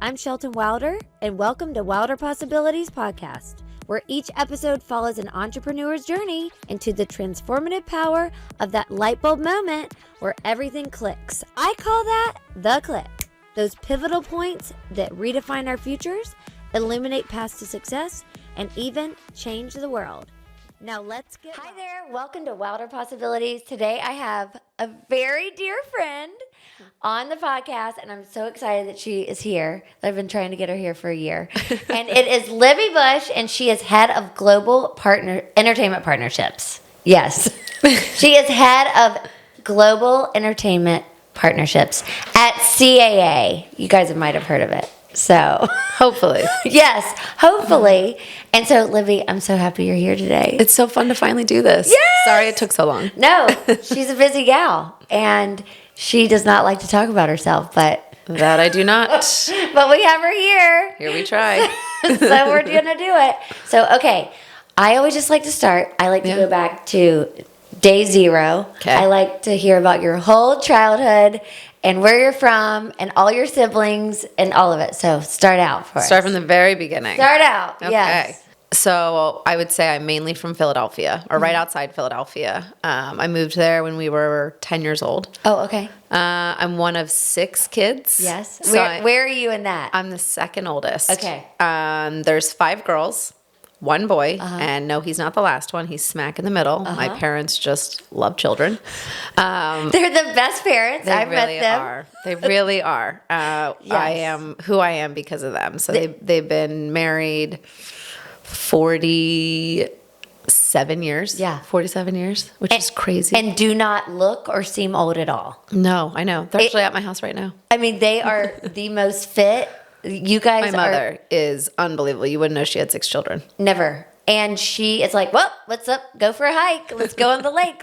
I'm Shelton Wilder, and welcome to Wilder Possibilities Podcast, where each episode follows an entrepreneur's journey into the transformative power of that light bulb moment where everything clicks. I call that the click. Those pivotal points that redefine our futures, illuminate paths to success, and even change the world. Now let's get... Hi there, welcome to Wilder Possibilities. Today I have a very dear friend on the podcast, and I'm so excited that she is here. I've been trying to get her here for a year. And it is Libby Bush, and she is head of global entertainment partnerships. Yes. She is head of global entertainment partnerships at CAA. You guys might have heard of it. So hopefully. Yes, hopefully. And so, Libby, I'm so happy you're here today. It's so fun to finally do this. Yes! Sorry it took so long. No, she's a busy gal, and she does not like to talk about herself, but... That I do not. But we have her here. Here we try. So we're going to do it. So, okay, I always just like to start. I like to go back to day zero. Okay. I like to hear about your whole childhood and where you're from and all your siblings and all of it. So start out for us. Start from the very beginning. Start out, Okay. yes. So I would say I'm mainly from Philadelphia, or right outside Philadelphia. I moved there when we were 10 years old. Oh, okay. I'm one of 6 kids. Yes. So Where are you in that? I'm the second oldest. Okay. There's 5 girls, 1 boy, and no, he's not the last one. He's smack in the middle. My parents just love children. They're the best parents. I've met them. Are. They really are. Yes. I am who I am because of them. So they've been married 47 years. Yeah. 47 years, which is crazy. And do not look or seem old at all. No, I know. They're actually at my house right now. I mean, they are the most fit. You guys My mother is unbelievable. You wouldn't know she had 6 children. Never. And she is like, well, what's up? Go for a hike. Let's go on the lake.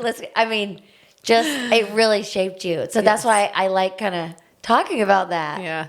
It really shaped you. So that's why I like kind of talking about that. Yeah,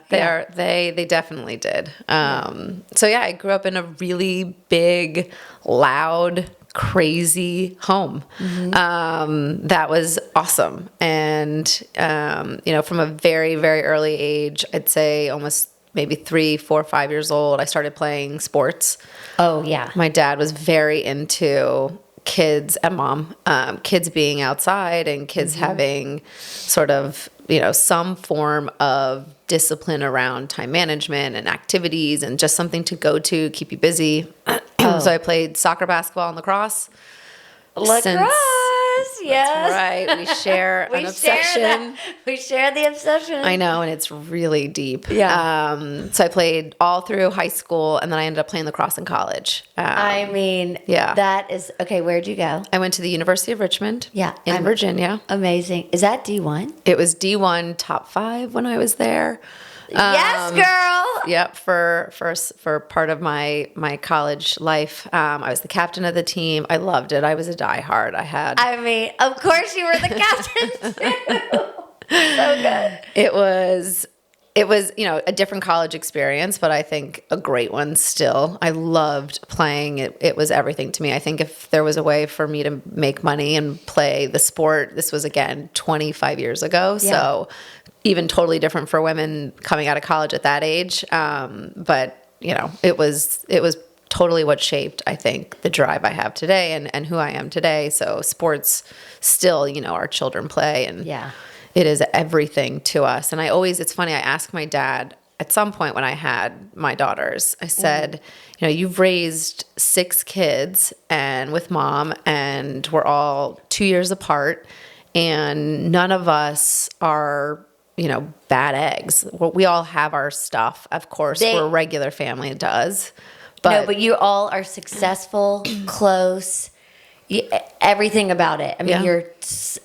they definitely did. So yeah, I grew up in a really big, loud, crazy home. That was awesome. And, from a very, very early age, I'd say almost maybe 3, 4, 5 years old, I started playing sports. Oh, yeah. My dad was very into kids and mom, kids being outside and kids having sort of, some form of discipline around time management and activities and just something to go to, keep you busy. So I played soccer, basketball, and lacrosse. Yes. That's right. We share an obsession. We share the obsession. I know, and it's really deep. Yeah. So I played all through high school, and then I ended up playing lacrosse in college. That is... Okay, where'd you go? I went to the University of Richmond in Virginia. Amazing. Is that D1? It was D1 top 5 when I was there. Yes, girl. Yep. For part of my college life, I was the captain of the team. I loved it. I was a diehard. Of course you were the captain too. So good. It was, a different college experience, but I think a great one still. I loved playing. It was everything to me. I think if there was a way for me to make money and play the sport, this was again 25 years ago. Yeah. So even totally different for women coming out of college at that age. But it was totally what shaped, I think, the drive I have today and who I am today. So sports still, our children play, and it is everything to us. And it's funny, I asked my dad at some point when I had my daughters, I said, you've raised 6 kids and with mom, and we're all 2 years apart, and none of us are bad eggs. We all have our stuff. Of course, we're a regular family. It does. But you all are successful, close, everything about it. I mean,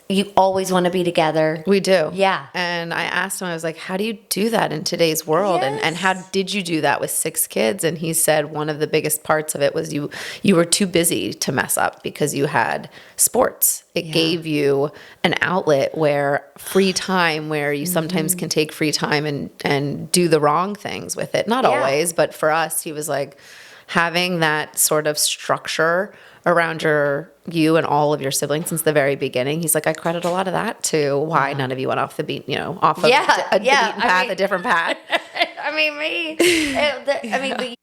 you always want to be together. We do. Yeah. And I asked him, I was like, how do you do that in today's world? Yes. And how did you do that with 6 kids? And he said one of the biggest parts of it was you were too busy to mess up because you had sports. It gave you an outlet where free time, where you sometimes can take free time and do the wrong things with it. Not always, but for us, he was like, having that sort of structure around you and all of your siblings since the very beginning. He's like, I credit a lot of that to why none of you went off the beat, off of the beaten path, a different path. I mean, but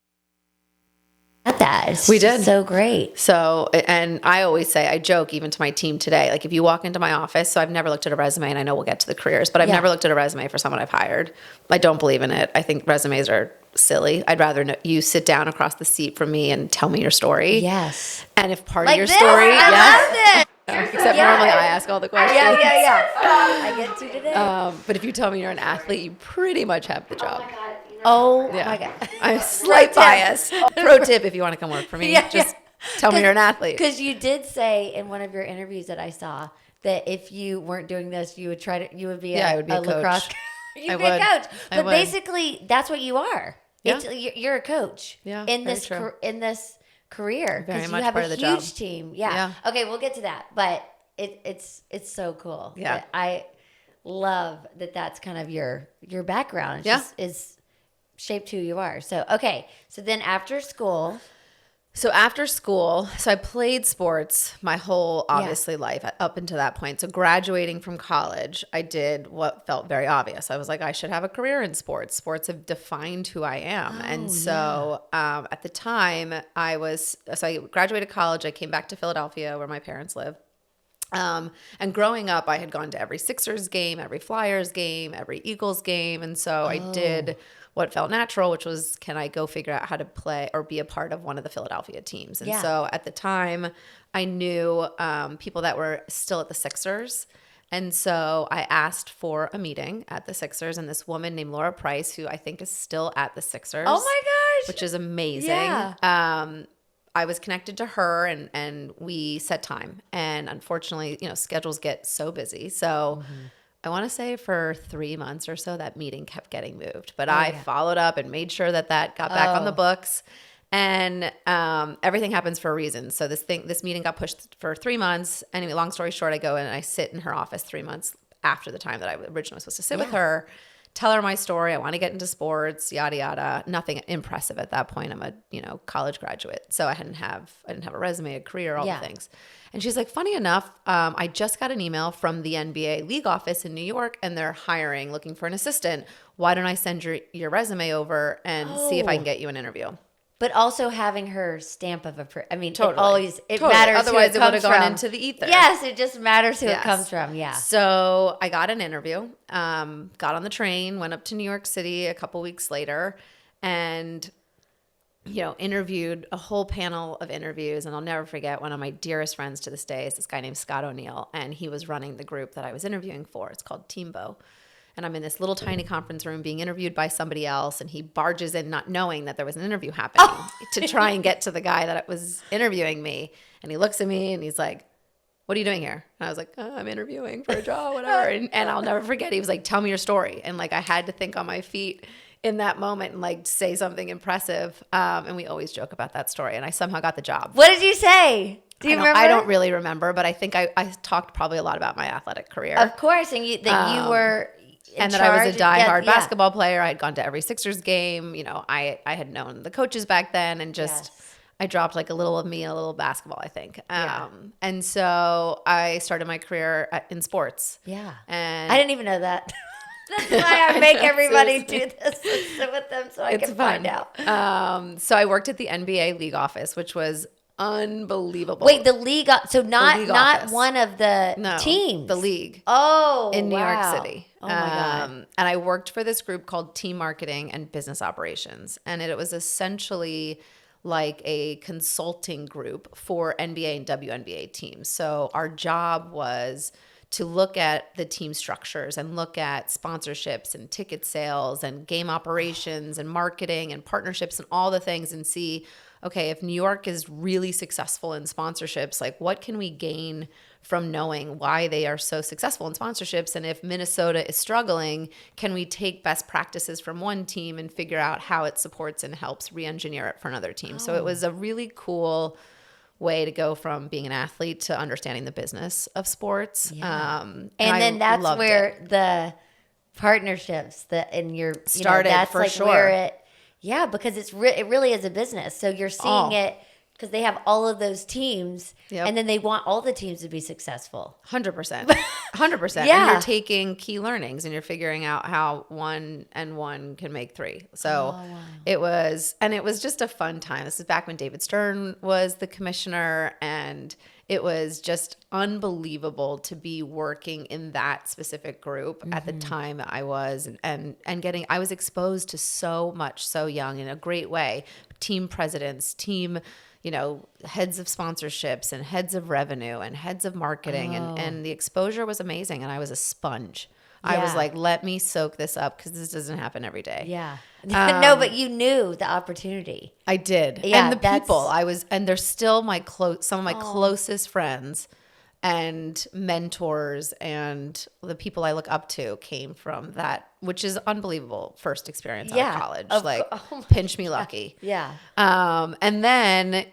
at that. It's we did. So great. So, and I always say, I joke even to my team today, like if you walk into my office, so I've never looked at a resume, and I know we'll get to the careers, but I've never looked at a resume for someone I've hired. I don't believe in it. I think resumes are silly. I'd rather you sit down across the seat from me and tell me your story. Yes. And if part of your story, I love it. Except normally I ask all the questions. Yeah. I get to today. But if you tell me you're an athlete, you pretty much have the job. Oh my God. I'm slight bias. Pro tip if you want to come work for me, just tell me you're an athlete. Because you did say in one of your interviews that I saw that if you weren't doing this, you would be I would be a lacrosse coach. You'd be a coach. But would. Basically, that's what you are. Yeah. You're a coach in this career. Very Because much you have part a of the huge job. team. Yeah. Okay, we'll get to that. But it's so cool. Yeah. I love that that's kind of your background. It's just is shaped who you are. So, okay. So then after school. So I played sports my whole, obviously, life up until that point. So graduating from college, I did what felt very obvious. I was like, I should have a career in sports. Sports have defined who I am. At the time, I graduated college. I came back to Philadelphia where my parents live. And growing up, I had gone to every Sixers game, every Flyers game, every Eagles game. And so I did what felt natural, which was, can I go figure out how to play or be a part of one of the Philadelphia teams? And so at the time, I knew people that were still at the Sixers. And so I asked for a meeting at the Sixers, and this woman named Laura Price, who I think is still at the Sixers. Oh my gosh. Which is amazing. Yeah. I was connected to her and we set time. And unfortunately, schedules get so busy. So I want to say for 3 months or so, that meeting kept getting moved. But I followed up and made sure that got back on the books. And everything happens for a reason. So this meeting got pushed for 3 months. Anyway, long story short, I go in and I sit in her office 3 months after the time that I originally was supposed to sit with her. Tell her my story. I want to get into sports, yada, yada. Nothing impressive at that point. I'm a, college graduate. So I didn't have a resume, a career, all the things. And she's like, funny enough, I just got an email from the NBA league office in New York, and they're looking for an assistant. Why don't I send your resume over and see if I can get you an interview? But also having her stamp of Totally. It matters. Otherwise, who it would have gone from. into the ether. Yes, it just matters who it comes from. Yeah. So I got an interview, got on the train, went up to New York City a couple weeks later, and interviewed a whole panel of interviews. And I'll never forget, one of my dearest friends to this day is this guy named Scott O'Neill, and he was running the group that I was interviewing for. It's called Teambo. And I'm in this little tiny conference room being interviewed by somebody else, and he barges in not knowing that there was an interview happening to try and get to the guy that was interviewing me. And he looks at me and he's like, what are you doing here? And I was like, I'm interviewing for a job, whatever. And I'll never forget, he was like, tell me your story. And I had to think on my feet in that moment and say something impressive. And we always joke about that story. And I somehow got the job. What did you say? Do you remember? I don't really remember, but I think I talked probably a lot about my athletic career. Of course. And you were... And that I was a diehard basketball player. I had gone to every Sixers game. I had known the coaches back then, and just I dropped a little of me, a little basketball, I think. And so I started my career in sports. Yeah. And I didn't even know that. That's why I make everybody do this and sit with them so I can find out. So I worked at the NBA league office, which was unbelievable. Wait, the league? So not office. One of the teams? The league. Oh, in New York City. Oh my God. And I worked for this group called Team Marketing and Business Operations. And it was essentially like a consulting group for NBA and WNBA teams. So our job was to look at the team structures and look at sponsorships and ticket sales and game operations and marketing and partnerships and all the things, and see, okay, if New York is really successful in sponsorships, what can we gain from knowing why they are so successful in sponsorships? And if Minnesota is struggling, can we take best practices from one team and figure out how it supports and helps re-engineer it for another team? So it was a really cool way to go from being an athlete to understanding the business of sports. And then that's where the partnerships started that's for sure. Where because it really is a business. So you're seeing it because they have all of those teams, Yep. and then they want all the teams to be successful. 100%. 100%. Yeah. And you're taking key learnings and you're figuring out how 1 and 1 can make 3. So it was just a fun time. This is back when David Stern was the commissioner, and it was just unbelievable to be working in that specific group at the time that I was, and I was exposed to so much so young in a great way. Team presidents, team, heads of sponsorships and heads of revenue and heads of marketing. And the exposure was amazing. And I was a sponge. I was like, let me soak this up because this doesn't happen every day. Yeah. No, but you knew the opportunity. I did. Yeah, and the people and they're still some of my closest friends and mentors, and the people I look up to came from that, which is unbelievable first experience out of college. Pinch me lucky. Yeah. And then,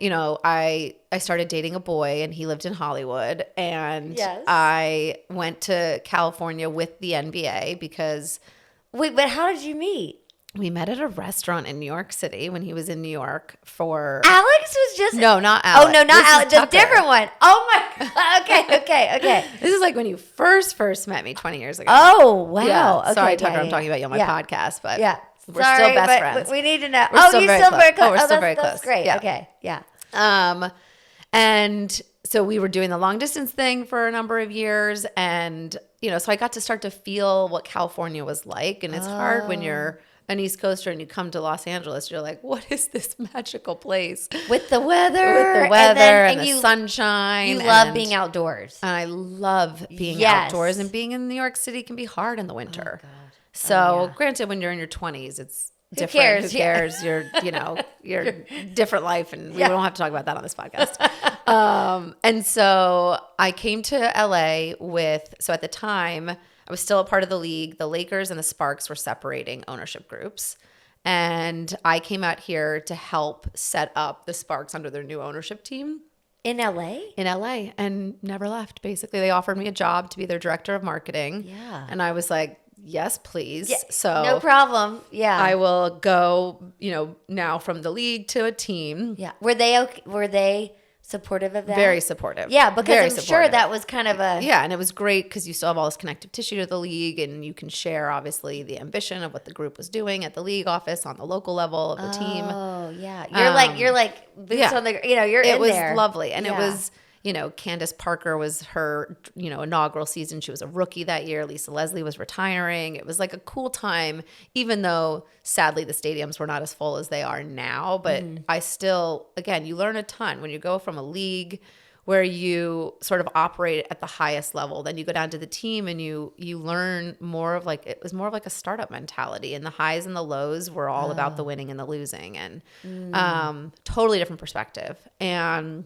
I started dating a boy, and he lived in Hollywood, and I went to California with the NBA because Wait, but how did you meet? we met at a restaurant in New York City when he was in New York for... Alex was just... No, not Alex. Oh, no, not Alex. A Tucker. different one. Oh, my God. Okay. This is like when you first met me 20 years ago. Oh, wow. Yeah. Okay, Sorry, Tucker, I'm talking about you on my podcast, but we're still best friends. We need to know. We're still you're very still close. very close. Oh, we're still very That's close. great. Yeah. Okay, yeah. And so we were doing the long distance thing for a number of years, and so I got to start to feel what California was like, and it's hard when you're an East Coaster and you come to Los Angeles. You're like, what is this magical place With the weather, and the sunshine. You love being outdoors. And I love being outdoors, and being in New York City can be hard in the winter. Oh, God. So granted, when you're in your 20s, it's different. cares? Who cares? You're different life, and we don't have to talk about that on this podcast. And so I came to LA so at the time I was still a part of the league. The Lakers and the Sparks were separating ownership groups. And I came out here to help set up the Sparks under their new ownership team. In LA? In LA, and never left. Basically, they offered me a job to be their director of marketing. Yeah. And I was like, yes, please. Yeah, So no problem. Yeah. I will go, now from the league to a team. Yeah. Were they supportive of that? Very supportive. Yeah, because Very I'm supportive. sure that was kind of a... Yeah, and it was great because you still have all this connective tissue to the league, and you can share, obviously, the ambition of what the group was doing at the league office on the local level of the team. Oh, yeah. You're like boots on the... you're in there. It was lovely. And it was... Candace Parker was her, inaugural season. She was a rookie that year. Lisa Leslie was retiring. It was like a cool time, even though sadly the stadiums were not as full as they are now. But I still, again, you learn a ton when you go from a league where you sort of operate at the highest level. Then you go down to the team and you learn more of it was more of like a startup mentality, and the highs and the lows were all about the winning and the losing, and totally different perspective. And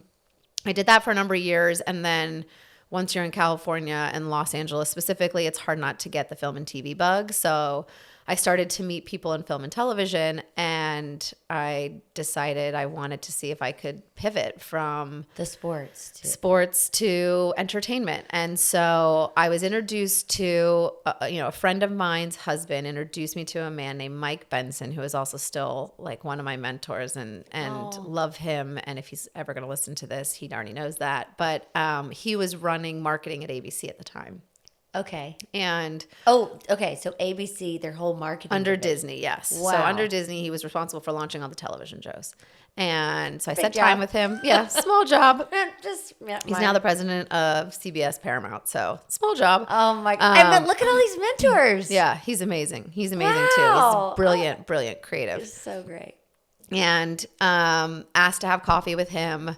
I did that for a number of years, and then once you're in California and Los Angeles specifically, it's hard not to get the film and TV bug. So I started to meet people in film and television, and I decided I wanted to see if I could pivot from the sports to entertainment. And so I was introduced to, a friend of mine's husband introduced me to a man named Mike Benson, who is also still like one of my mentors, and love him. And if he's ever going to listen to this, he already knows that. But he was running marketing at ABC at the time. Okay. And so ABC, their whole marketing under division. Disney, yes. Wow. So under Disney, he was responsible for launching all the television shows. And so I Big spent job. time with him. Yeah, small job. He's now the president of CBS Paramount. So small job. Oh my God. But look at all these mentors. Yeah, he's amazing. He's amazing Wow. too. He's brilliant, brilliant, creative. It's so great. And asked to have coffee with him.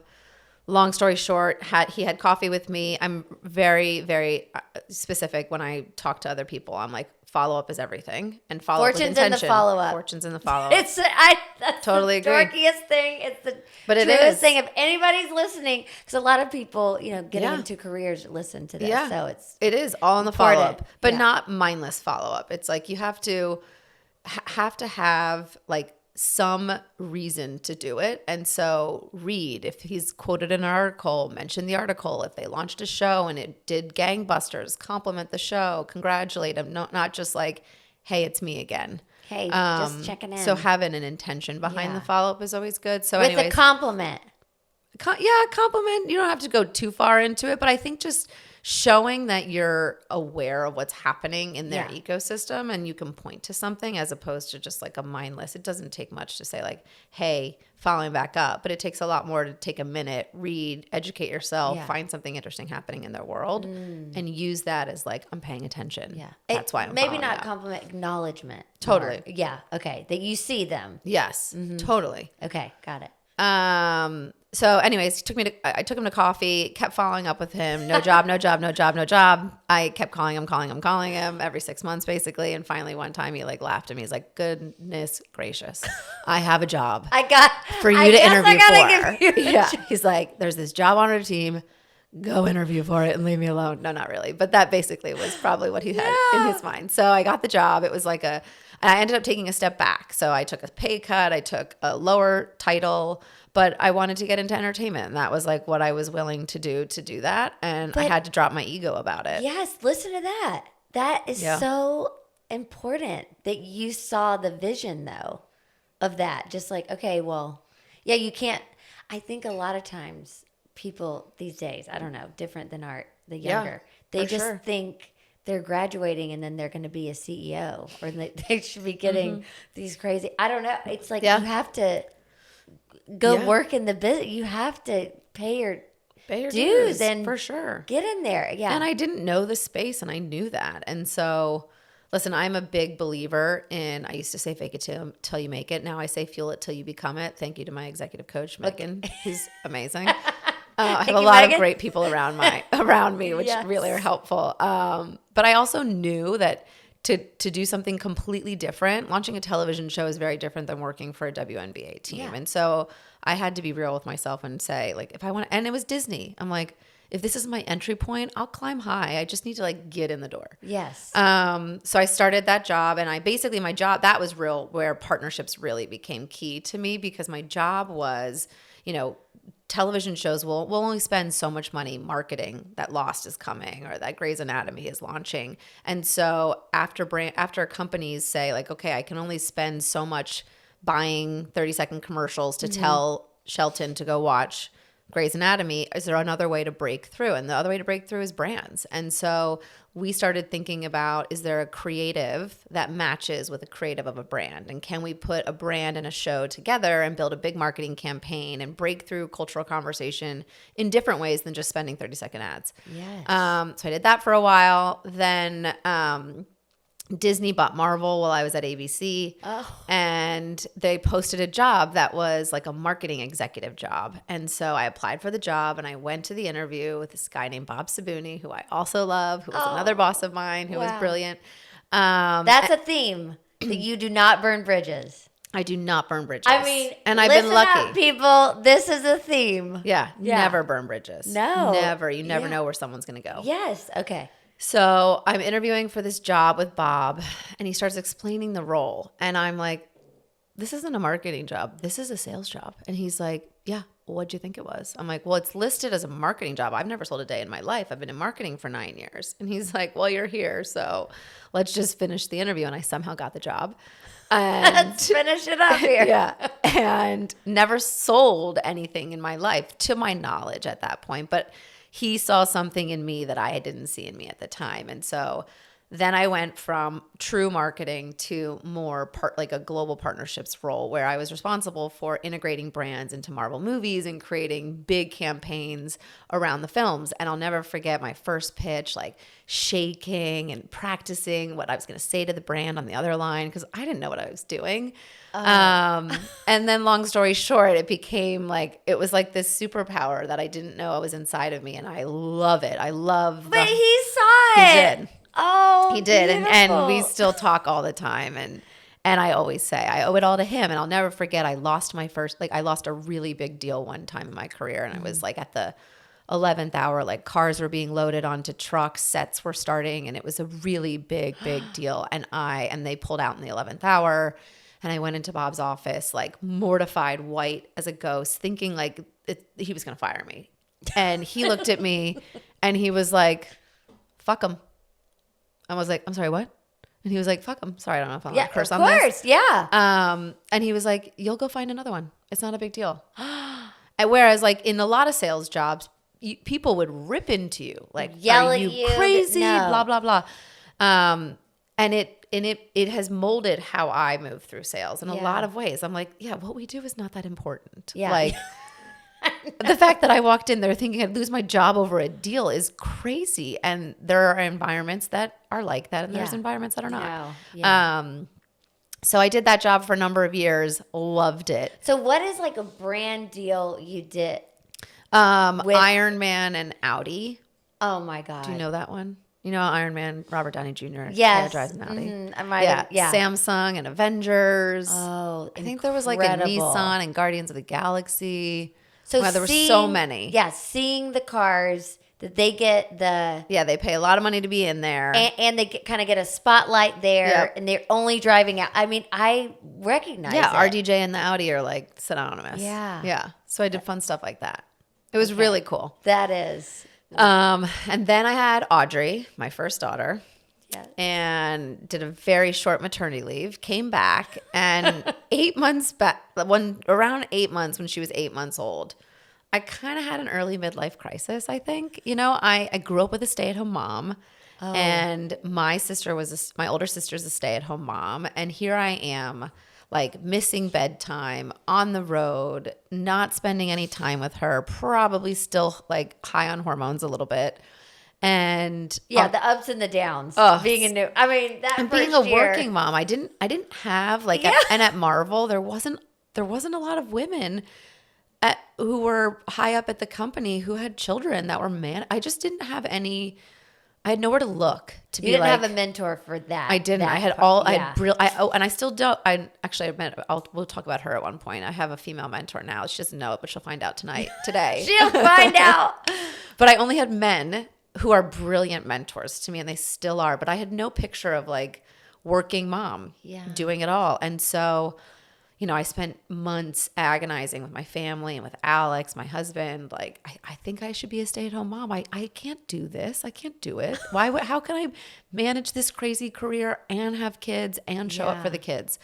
Long story short, he had coffee with me. I'm very, very specific when I talk to other people. I'm like, follow up is everything, and follow up with intention. Fortune's in the follow up. Fortune's in the follow up. That's Totally the agree. dorkiest thing. It's the But it truest is. thing. If anybody's listening, because a lot of people, getting into careers listen to this. Yeah. So it is all in the important. follow up, but Yeah. not mindless follow up. It's like you have to have like some reason to do it. And so read, if he's quoted in an article, mention the article. If they launched a show and it did gangbusters, compliment the show, congratulate them. Not just like, hey, it's me again. Hey, just checking in. So having an intention behind the follow-up is always good. So with anyways, a compliment. Compliment. You don't have to go too far into it, but I think just showing that you're aware of what's happening in their ecosystem and you can point to something as opposed to just like a mindless. It doesn't take much to say like, hey, following back up, but it takes a lot more to take a minute, read, educate yourself, find something interesting happening in their world and use that as like, I'm paying attention. Yeah. That's why I'm maybe not up. compliment, acknowledgement. Totally. More. Yeah. Okay. That you see them. Yes, totally. Okay. Got it. So anyways, I took him to coffee, kept following up with him. No job, no job, no job, no job. I kept calling him every 6 months basically. And finally one time he like laughed at me. He's like, goodness gracious, I have a job for you to interview for. Yeah. He's like, there's this job on our team. Go interview for it and leave me alone. No, not really. But that basically was probably what he had in his mind. So I got the job. It was like and I ended up taking a step back. So I took a pay cut. I took a lower title, but I wanted to get into entertainment. And that was like what I was willing to do that. And I had to drop my ego about it. Yes. Listen to that. That is so important that you saw the vision though of that. Just like, okay, well, yeah, you can't. I think a lot of times people these days, I don't know, different than the younger, they just think they're graduating and then they're going to be a CEO or they should be getting these crazy, I don't know. It's like you have to go work in the business. You have to pay your dues and for sure get in there. Yeah. And I didn't know the space and I knew that. And so listen, I'm a big believer in, I used to say fake it till you make it. Now I say fuel it till you become it. Thank you to my executive coach, Megan. He's amazing. I have a lot of great people around me, which really are helpful. But I also knew that to do something completely different, launching a television show is very different than working for a WNBA team. Yeah. And so I had to be real with myself and say, like, if I want, and it was Disney. I'm like, if this is my entry point, I'll climb high. I just need to like get in the door. Yes. So I started that job and my job, that was where partnerships really became key to me because my job was, television shows will only spend so much money marketing that Lost is coming or that Grey's Anatomy is launching. And so after companies say like, okay, I can only spend so much buying 30-second commercials to tell Shelton to go watch Grey's Anatomy, is there another way to break through? And the other way to break through is brands. And so we started thinking about, is there a creative that matches with a creative of a brand? And can we put a brand and a show together and build a big marketing campaign and break through cultural conversation in different ways than just spending 30-second ads? Yes. So I did that for a while. Then Disney bought Marvel while I was at ABC, and they posted a job that was like a marketing executive job. And so I applied for the job and I went to the interview with this guy named Bob Sabuni, who I also love, who was another boss of mine, who was brilliant. That's a theme, that you do not burn bridges. I do not burn bridges. I mean, and I've been lucky. Up, people, this is a theme. Yeah, never burn bridges. No. Never. You never know where someone's going to go. Yes. Okay. So I'm interviewing for this job with Bob and he starts explaining the role. And I'm like, this isn't a marketing job. This is a sales job. And he's like, yeah, what'd you think it was? I'm like, well, it's listed as a marketing job. I've never sold a day in my life. I've been in marketing for 9 years. And he's like, well, you're here. So let's just finish the interview. And I somehow got the job. And let's finish it up here. Yeah. And never sold anything in my life to my knowledge at that point. But he saw something in me that I didn't see in me at the time. And so then I went from true marketing to more like a global partnerships role where I was responsible for integrating brands into Marvel movies and creating big campaigns around the films. And I'll never forget my first pitch, like shaking and practicing what I was going to say to the brand on the other line because I didn't know what I was doing. And then long story short, it was like this superpower that I didn't know was inside of me. And I love it. But he saw it. He did. Oh, he did. Beautiful. And we still talk all the time. And I always say I owe it all to him. And I'll never forget, I lost a really big deal one time in my career. And I was like at the 11th hour, like cars were being loaded onto trucks, sets were starting. And it was a really big deal. And they pulled out in the 11th hour. And I went into Bob's office, like mortified, white as a ghost, thinking like he was going to fire me. And he looked at me and he was like, fuck him. I was like, I'm sorry, what? And he was like, fuck him. Sorry, I don't know if I'm going to curse on this. Yeah. And he was like, you'll go find another one. It's not a big deal. Whereas like in a lot of sales jobs, people would rip into you, like, yell are at you you, crazy, no. blah, blah, blah. And it has molded how I move through sales in a lot of ways. I'm like, yeah, what we do is not that important. Yeah. Like the fact that I walked in there thinking I'd lose my job over a deal is crazy. And there are environments that are like that, and there's environments that are not. No. Yeah. So I did that job for a number of years, loved it. So what is like a brand deal you did? Iron Man and Audi. Oh my God. Do you know that one? You know Iron Man, Robert Downey Jr. Yes. drives an Audi. Yeah. Samsung and Avengers. Oh, I think there was like a Nissan and Guardians of the Galaxy. So there were so many. Yeah, seeing the cars that they get they pay a lot of money to be in there. And they kind of get a spotlight there, and they're only driving out. I mean, I recognize it. RDJ and the Audi are like synonymous. Yeah. Yeah. So I did fun stuff like that. It was really cool. That is. And then I had Audrey, my first daughter. Yes. And did a very short maternity leave, came back, and 8 months back, around 8 months, when she was 8 months old, I kind of had an early midlife crisis, I think. You know, I grew up with a stay-at-home mom, and my older sister's a stay-at-home mom, and here I am, like missing bedtime, on the road, not spending any time with her, probably still like high on hormones a little bit. And the ups and the downs. Being a new, I mean, that and first being a year, working mom, I didn't have like, and at Marvel, there wasn't a lot of women who were high up at the company who had children that were I just didn't have any. I had nowhere to look to be. You didn't like, have a mentor for that. I didn't. I had all. Yeah. And I still don't. We'll talk about her at one point. I have a female mentor now. She doesn't know it, but she'll find out today. She'll find out. But I only had men who are brilliant mentors to me, and they still are. But I had no picture of like working mom doing it all. And so, you know, I spent months agonizing with my family and with Alex, my husband. Like, I think I should be a stay-at-home mom. I can't do this. I can't do it. How can I manage this crazy career and have kids and show up for the kids?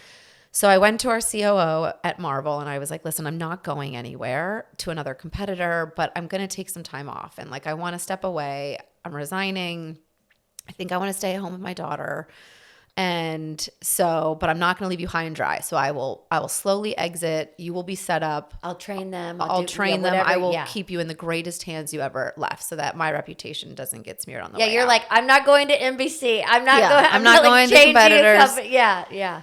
So I went to our COO at Marvel, and I was like, listen, I'm not going anywhere to another competitor, but I'm going to take some time off. And like, I want to step away. I'm resigning. I think I want to stay at home with my daughter. And so, but I'm not going to leave you high and dry. So I will slowly exit. You will be set up. I'll train them. I'll train them. I will keep you in the greatest hands you ever left, so that my reputation doesn't get smeared on the way you're out. like, I'm not going to NBC. I'm not not going to competitors. Yeah.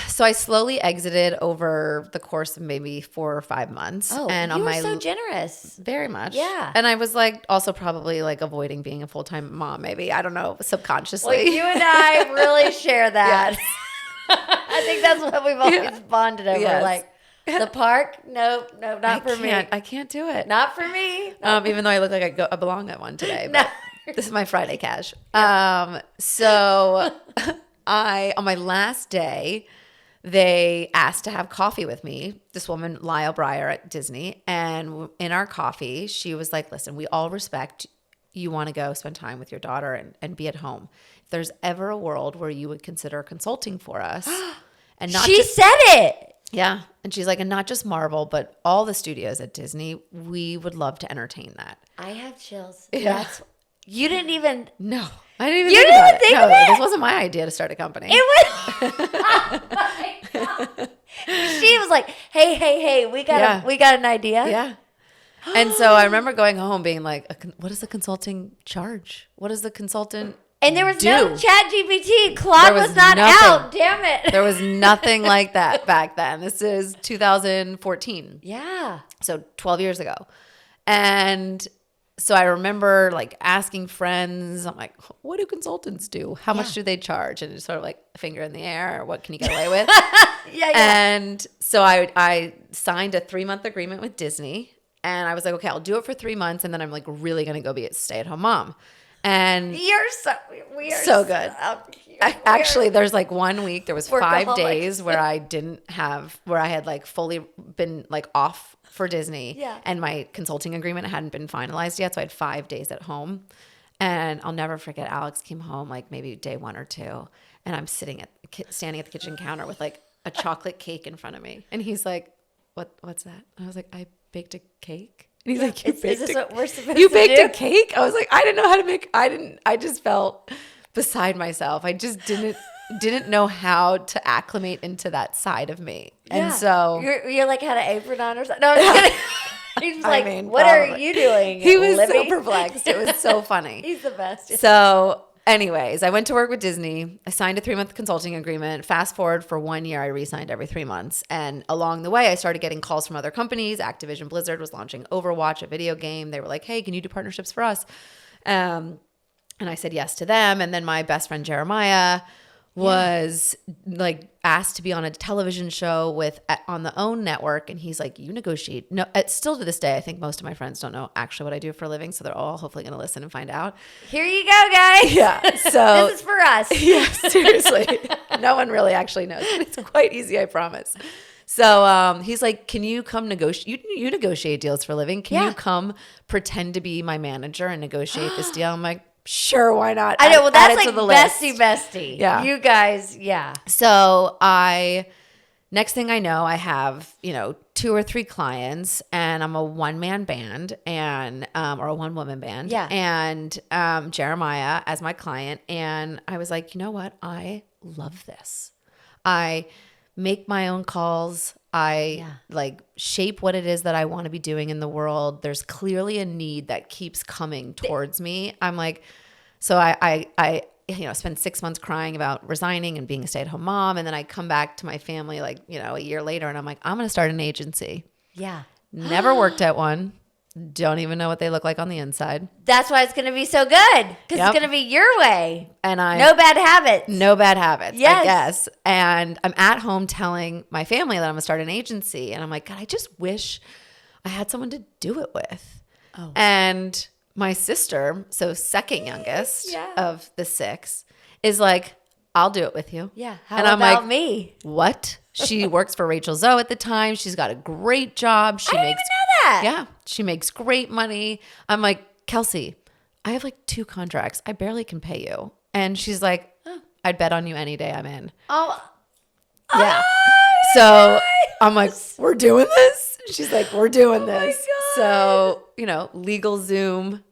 So I slowly exited over the course of maybe 4 or 5 months. Oh, and you were so generous. Very much. Yeah. And I was like also probably like avoiding being a full-time mom, maybe. I don't know, subconsciously. Well, you and I really share that. Yes. I think that's what we've always bonded over. Yes. Like, the park? Nope, not for me. I can't do it. Not for me. Even though I look like I belong at one today. But this is my Friday cash. So on my last day, they asked to have coffee with me, this woman, Lyle Breyer at Disney. And in our coffee, she was like, listen, we all respect you want to go spend time with your daughter and be at home. If there's ever a world where you would consider consulting for us. And not she said it. Yeah. And she's like, and not just Marvel, but all the studios at Disney, we would love to entertain that. I have chills. Yeah. You didn't even. No. I didn't even you think didn't about think it. of No, it? This wasn't my idea to start a company. It was. Oh my God. She was like, hey, we got an idea. Yeah. And so I remember going home being like, what does the consulting charge? What does the consultant And there was do? no ChatGPT. Claude was not nothing. out. Damn it. There was nothing like that back then. This is 2014. Yeah. So 12 years ago. And so I remember like asking friends, I'm like, what do consultants do? How much do they charge? And it's sort of like a finger in the air. What can you get away with? Yeah. And so I signed a 3-month agreement with Disney. And I was like, okay, I'll do it for 3 months. And then I'm like really going to go be a stay-at-home mom. And we are so good. Actually, there's like 1 week, there was 5 days where I had like fully been like off for Disney. Yeah. And my consulting agreement hadn't been finalized yet. So I had 5 days at home. And I'll never forget, Alex came home like maybe day 1 or 2. And I'm standing at the kitchen counter with like a chocolate cake in front of me. And he's like, what's that? And I was like, I baked a cake? And he's like, is this what we're supposed you to baked do? a cake? I was like, I didn't know how to make, I just felt beside myself. I just didn't know how to acclimate into that side of me. And so you're like had an apron on or something. No, I'm just kidding. He's like, what probably. are you doing? He was Libby? so perplexed. It was so funny. He's the best. So anyways, I went to work with Disney. I signed a 3-month consulting agreement. Fast forward for 1 year, I re-signed every 3 months. And along the way, I started getting calls from other companies. Activision Blizzard was launching Overwatch, a video game. They were like, hey, can you do partnerships for us? And I said yes to them. And then my best friend Jeremiah was like asked to be on a television show on the OWN network, and he's like, you negotiate. No, it's still to this day, I think most of my friends don't know actually what I do for a living, so they're all hopefully going to listen and find out. Here you go, guys. Yeah, so this is for us. Yeah, seriously, no one really actually knows. It's quite easy, I promise. So he's like, can you come negotiate? You negotiate deals for a living. Can you come pretend to be my manager and negotiate this deal? I'm like, sure, why not? I know. Well, that's like bestie. Yeah. You guys, yeah. So next thing I know, I have, 2 or 3 clients, and I'm a one-man band or a one-woman band. Yeah. And Jeremiah as my client. And I was like, you know what? I love this. I make my own calls. I like shape what it is that I want to be doing in the world. There's clearly a need that keeps coming towards me. I'm like, so I spend 6 months crying about resigning and being a stay-at-home mom. And then I come back to my family like, a year later, and I'm like, I'm going to start an agency. Yeah. Never worked at one. Don't even know what they look like on the inside. That's why it's going to be so good, because it's going to be your way. And no bad habits. No bad habits, yes. I guess. And I'm at home telling my family that I'm going to start an agency. And I'm like, God, I just wish I had someone to do it with. Oh. And my sister, so second youngest of the 6, is like, I'll do it with you. Yeah. How and about I'm like, me? What? She works for Rachel Zoe at the time. She's got a great job. I didn't even know that. Yeah. She makes great money. I'm like, Kelsey, I have like 2 contracts. I barely can pay you. And she's like, I'd bet on you any day I'm in. Oh. Yeah. Oh, so nice. I'm like, we're doing this? She's like, we're doing this. My God. So, legal Zoom.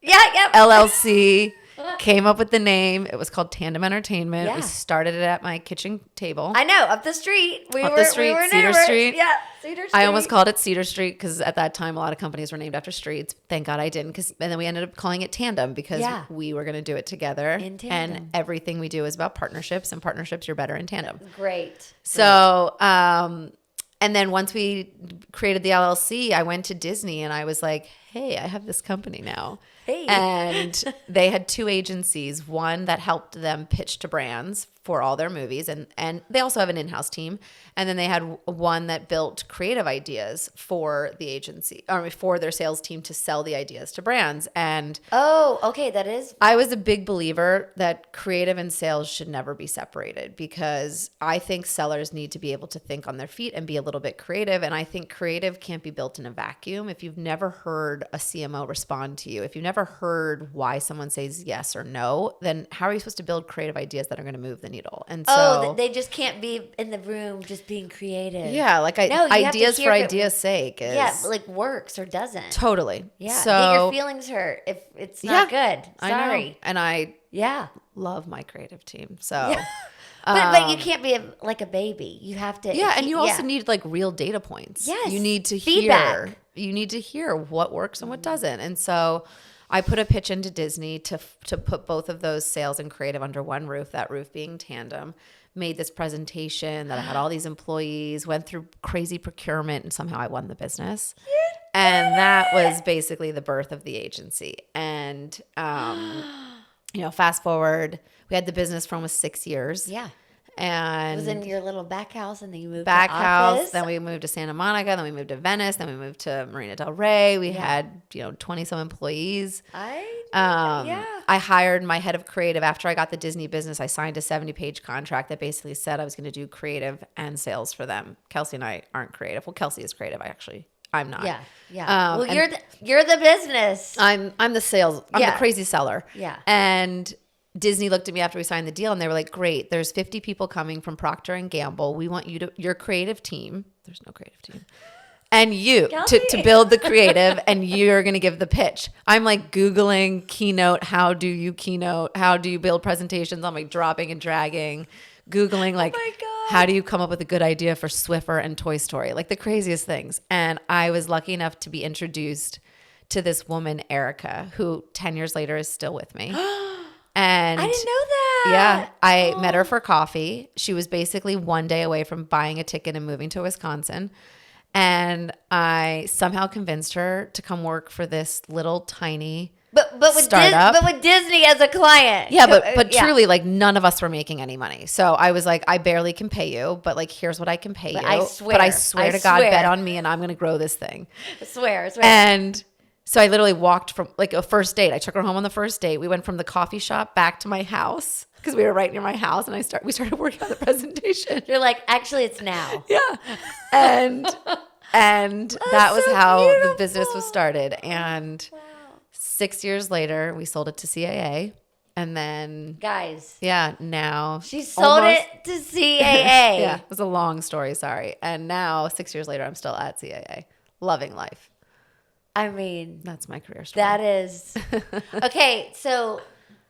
Yeah. LLC. Came up with the name. It was called Tandem Entertainment. Yeah. We started it at my kitchen table. I know, up the street. We were Cedar neighbors. Street. Yeah, Cedar Street. I almost called it Cedar Street because at that time a lot of companies were named after streets. Thank God I didn't, and then we ended up calling it Tandem because we were going to do it together. In tandem. And everything we do is about partnerships, and partnerships you're better in tandem. Great. So, and then once we created the LLC, I went to Disney and I was like, hey, I have this company now. Hey. And they had 2 agencies, one that helped them pitch to brands for all their movies. And they also have an in-house team. And then they had one that built creative ideas for the agency, or for their sales team to sell the ideas to brands. And oh, okay, that is. I was a big believer that creative and sales should never be separated, because I think sellers need to be able to think on their feet and be a little bit creative. And I think creative can't be built in a vacuum. If you've never heard a CMO respond to you, if you've never heard why someone says yes or no, then how are you supposed to build creative ideas that are going to move the needle? And so they just can't be in the room just being creative. Yeah, like ideas for ideas' sake is like works or doesn't. Totally. Yeah. So get your feelings hurt if it's not good. Sorry. I know. And I love my creative team. So but you can't be like a baby. You have to. Yeah, and you also need like real data points. Yes. You need to feedback. You need to hear what works and what doesn't. And so I put a pitch into Disney to put both of those sales and creative under one roof, that roof being Tandem. Made this presentation that I had all these employees, went through crazy procurement, and somehow I won the business. And that was basically the birth of the agency. And, fast forward, we had the business for almost 6 years. Yeah. And it was in your little back house, and then you moved back to house. office. Then we moved to Santa Monica. Then we moved to Venice. Then we moved to Marina Del Rey. We had 20 some employees. I hired my head of creative after I got the Disney business. I signed a 70-page contract that basically said I was going to do creative and sales for them. Kelsey and I aren't creative. Well, Kelsey is creative. I'm not. Yeah. Well, you're the business. I'm the sales. I'm the crazy seller. Yeah. And Disney looked at me after we signed the deal, and they were like, great, there's 50 people coming from Procter & Gamble. We want your creative team. There's no creative team. and you to build the creative, and you're going to give the pitch. I'm like Googling keynote. How do you keynote? How do you build presentations? I'm like dropping and dragging, Googling like, how do you come up with a good idea for Swiffer and Toy Story? Like the craziest things. And I was lucky enough to be introduced to this woman, Erica, who 10 years later is still with me. And I didn't know that. Yeah. I met her for coffee. She was basically one day away from buying a ticket and moving to Wisconsin. And I somehow convinced her to come work for this little tiny startup. But with Disney as a client. Yeah, but truly, like none of us were making any money. So I was like, I barely can pay you, but like here's what I can pay you. I swear to God, bet on me, and I'm going to grow this thing. I swear. And so I literally walked from like a first date. I took her home on the first date. We went from the coffee shop back to my house because we were right near my house, and we started working on the presentation. You're like, actually, it's now. Yeah, and that was how the business was started. And 6 years later, we sold it to CAA, and then guys, now she sold it to CAA. Yeah, it was a long story. Sorry. And now 6 years later, I'm still at CAA, loving life. I mean, that's my career story. That is okay. So,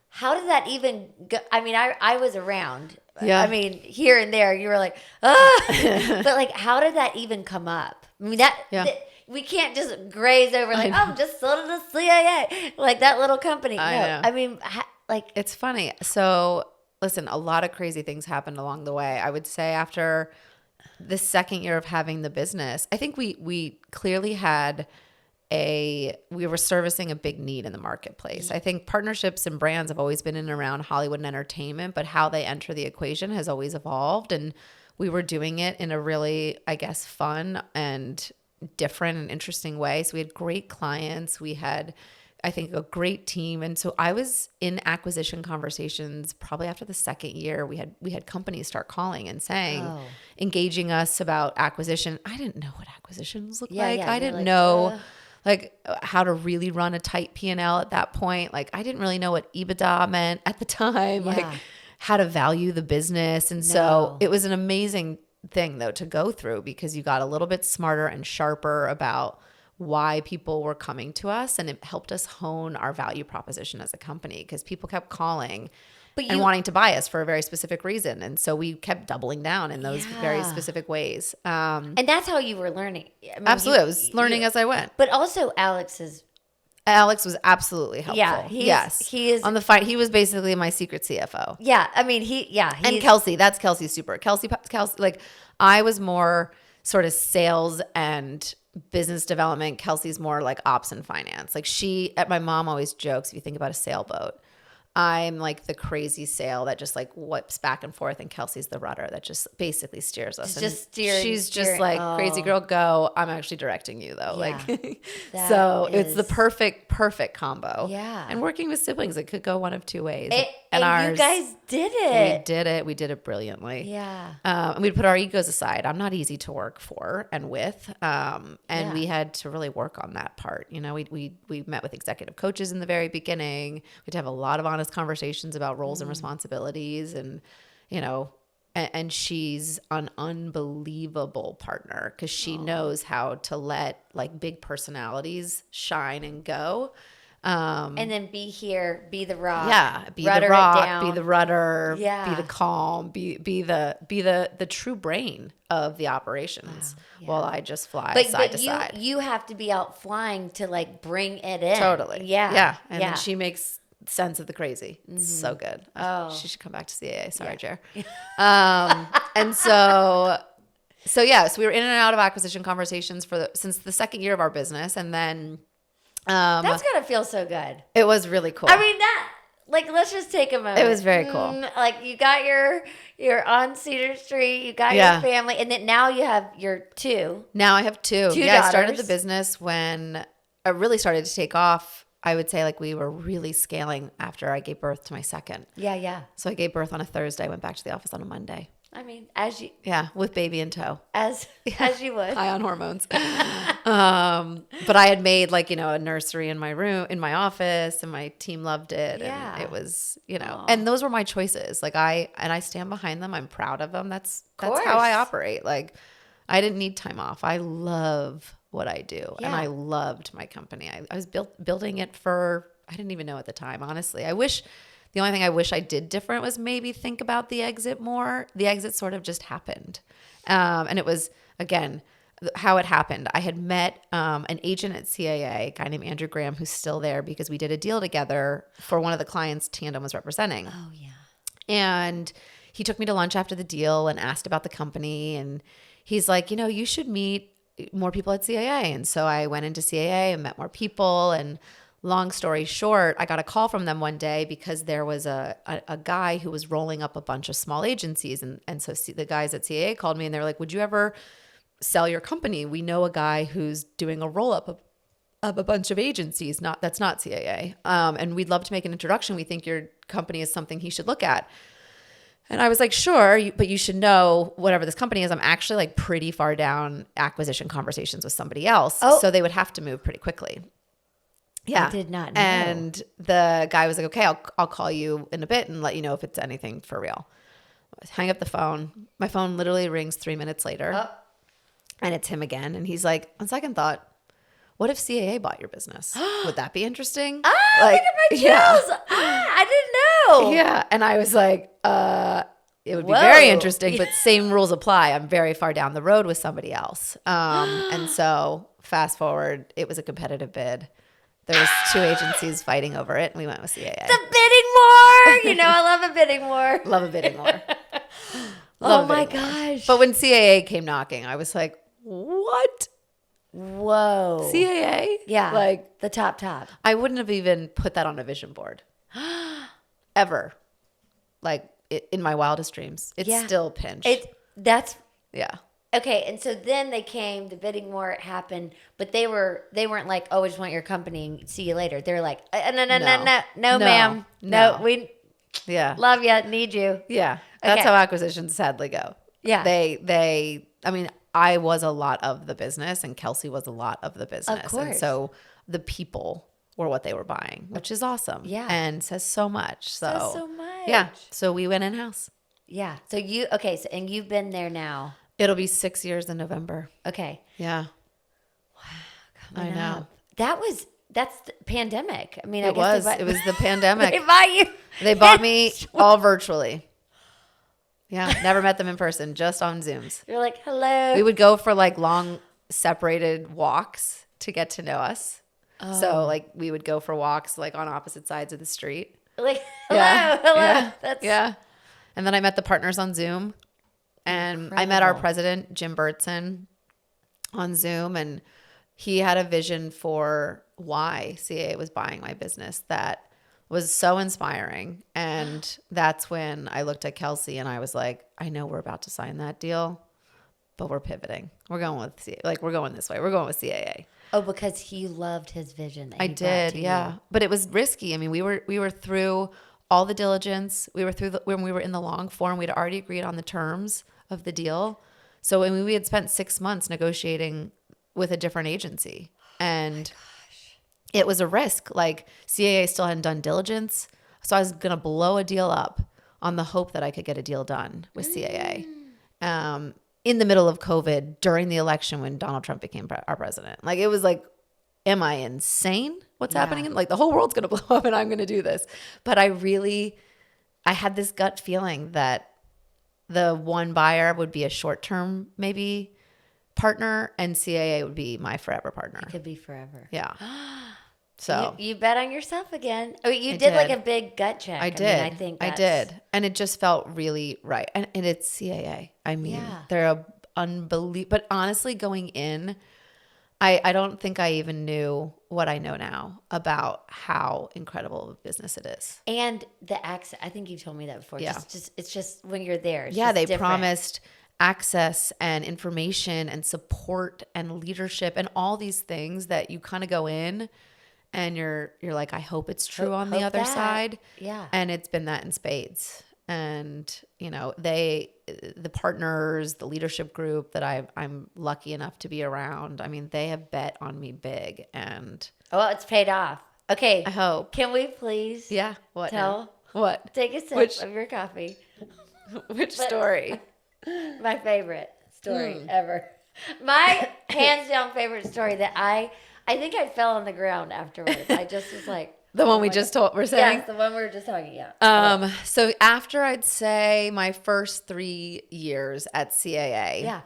how did that even go? I mean, I was around. Yeah. I mean, here and there, you were like, but like, how did that even come up? I mean, we can't just graze over like, oh, just sold it to CAA, like that little company. I mean, like it's funny. So, listen, a lot of crazy things happened along the way. I would say after the second year of having the business, I think we clearly had we were servicing a big need in the marketplace. I think partnerships and brands have always been in and around Hollywood and entertainment, but how they enter the equation has always evolved. And we were doing it in a really, I guess, fun and different and interesting way. So we had great clients. We had, I think, a great team. And so I was in acquisition conversations probably after the second year. We had companies start calling and saying, engaging us about acquisition. I didn't know what acquisitions looked like. I didn't know like how to really run a tight P&L at that point. Like I didn't really know what EBITDA meant at the time, like how to value the business. And so it was an amazing thing though to go through, because you got a little bit smarter and sharper about why people were coming to us, and it helped us hone our value proposition as a company, because people kept calling and wanting to buy us for a very specific reason. And so we kept doubling down in those very specific ways. And that's how you were learning. I mean, absolutely. I was learning as I went. But also Alex was absolutely helpful. Yeah, he is on the fight. He was basically my secret CFO. Yeah. I mean, and Kelsey, that's Kelsey's super. Kelsey, like I was more sort of sales and business development. Kelsey's more like ops and finance. Like my mom always jokes, if you think about a sailboat, I'm like the crazy sail that just like whips back and forth, and Kelsey's the rudder that just basically steers us. She's just like, crazy girl, go. I'm actually directing you though. Yeah. Like, so it's the perfect combo. Yeah. And working with siblings, it could go one of two ways. And ours, you guys did it. We did it brilliantly. Yeah. And we'd put our egos aside. I'm not easy to work for and with. And we had to really work on that part. You know, we met with executive coaches in the very beginning. We'd have a lot of honest conversations about roles and responsibilities, and, you know, and she's an unbelievable partner, because she knows how to let like big personalities shine and go. And then be the rock. Yeah, be the rock, be the rudder, be the calm, be the true brain of the operations, while I just fly side to side. You have to be out flying to like bring it in. Totally. Yeah. And then she makes sense of the crazy. It's so good. She should come back to CAA. Sorry, Jer. And so we were in and out of acquisition conversations since the second year of our business, and then. That's gotta feel so good. It was really cool. I mean, let's just take a moment. It was very cool. Like you got you're on Cedar Street, you got your family, and then now you have your two. Now I have two. Daughters. I started the business when I really started to take off. I would say like we were really scaling after I gave birth to my second. Yeah. So I gave birth on a Thursday, went back to the office on a Monday. I mean, as you... Yeah, with baby in tow. As you would. High on hormones. But I had made like, you know, a nursery in my room, in my office, and my team loved it. Yeah. And it was, you know, and those were my choices. Like I stand behind them. I'm proud of them. That's how I operate. Like I didn't need time off. I love what I do. Yeah. And I loved my company. I was building it for, I didn't even know at the time, honestly. The only thing I wish I did different was maybe think about the exit more. The exit sort of just happened. And it was, again, how it happened. I had met an agent at CAA, a guy named Andrew Graham, who's still there because we did a deal together for one of the clients Tandem was representing. Oh, yeah. And he took me to lunch after the deal and asked about the company. And he's like, you should meet more people at CAA. And so I went into CAA and met more people. And long story short, I got a call from them one day because there was a guy who was rolling up a bunch of small agencies. And so the guys at CAA called me and they were like, would you ever sell your company? We know a guy who's doing a roll up of a bunch of agencies. That's not CAA. And we'd love to make an introduction. We think your company is something he should look at. And I was like, sure, but you should know whatever this company is, I'm actually like pretty far down acquisition conversations with somebody else. Oh. So they would have to move pretty quickly. Yeah. I did not know. And the guy was like, okay, I'll call you in a bit and let you know if it's anything for real. I hang up the phone. My phone literally rings 3 minutes later. Oh. And it's him again. And he's like, on second thought, what if CAA bought your business? Would that be interesting? Look at my chills. Yeah. I didn't know. Yeah. And I was like, it would be Whoa. very interesting, but same rules apply. I'm very far down the road with somebody else. And so fast forward, it was a competitive bid. There was 2 agencies fighting over it, and we went with CAA. The bidding war. I love a bidding war. Love a bidding war. Oh my gosh. But when CAA came knocking, I was like, what? Whoa. CAA? Yeah. Like the top. I wouldn't have even put that on a vision board. Ever. Like in my wildest dreams. It's still pinched. Yeah. Okay, and so then they came, the bidding war happened, but they weren't like, oh, I just want your company and see you later. They're like, no, ma'am. No, we love you, need you. Yeah. That's Okay. how acquisitions sadly go. Yeah. I was a lot of the business and Kelsey was a lot of the business. Of course. And so the people were what they were buying, which is awesome. Yeah. And says so much. Says so much. Yeah. So we went in-house. Yeah. So and you've been there now. It'll be 6 years in November. Okay. Yeah. I know. That's the pandemic. I mean, It was the pandemic. They buy you. They bought me all virtually. Yeah. Never met them in person, just on Zooms. You're like, hello. We would go for like long separated walks to get to know us. Oh. So like we would go for walks like on opposite sides of the street. Like, hello. Yeah. That's Yeah. And then I met the partners on Zoom. And I met our president, Jim Burtson, on Zoom. And he had a vision for why CAA was buying my business that was so inspiring. And that's when I looked at Kelsey and I was like, I know we're about to sign that deal, but we're pivoting. We're going with CAA. Like, we're going this way. We're going with CAA. Oh, because he loved his vision. That I did, yeah. But it was risky. I mean, we were through all the diligence. We were through when we were in the long form. We'd already agreed on the terms of the deal. So I mean, we had spent 6 months negotiating with a different agency, and it was a risk. Like CAA still hadn't done diligence, so I was gonna blow a deal up on the hope that I could get a deal done with CAA. In the middle of COVID, during the election when Donald Trump became our president. Like, it was like, am I insane? What's happening? Like, the whole world's going to blow up and I'm going to do this. But I had this gut feeling that the one buyer would be a short-term maybe partner and CAA would be my forever partner. It could be forever. Yeah. So you bet on yourself again. Oh, you did like a big gut check. I did. I think I did. And it just felt really right. And it's CAA. I mean, they're unbelievable. But honestly, going in, I don't think I even knew what I know now about how incredible of a business it is. And the access. I think you told me that before. Yeah. It's just when you're there. It's yeah, just they different. promised access and information and support and leadership and all these things that you kind of go in and you're like, I hope it's true on the other side. Yeah. And it's been that in spades. And, you know, the partners, the leadership group that I'm lucky enough to be around, I mean, they have bet on me big. And well, it's paid off. Okay. I hope. Can we please What tell? now? What? Take a sip of your coffee. Which story? My favorite story ever. My hands down favorite story that I think I fell on the ground afterwards. I just was like, The one we just we're saying? Yes, the one we were just talking about. So after I'd say my first 3 years at CAA, Yeah.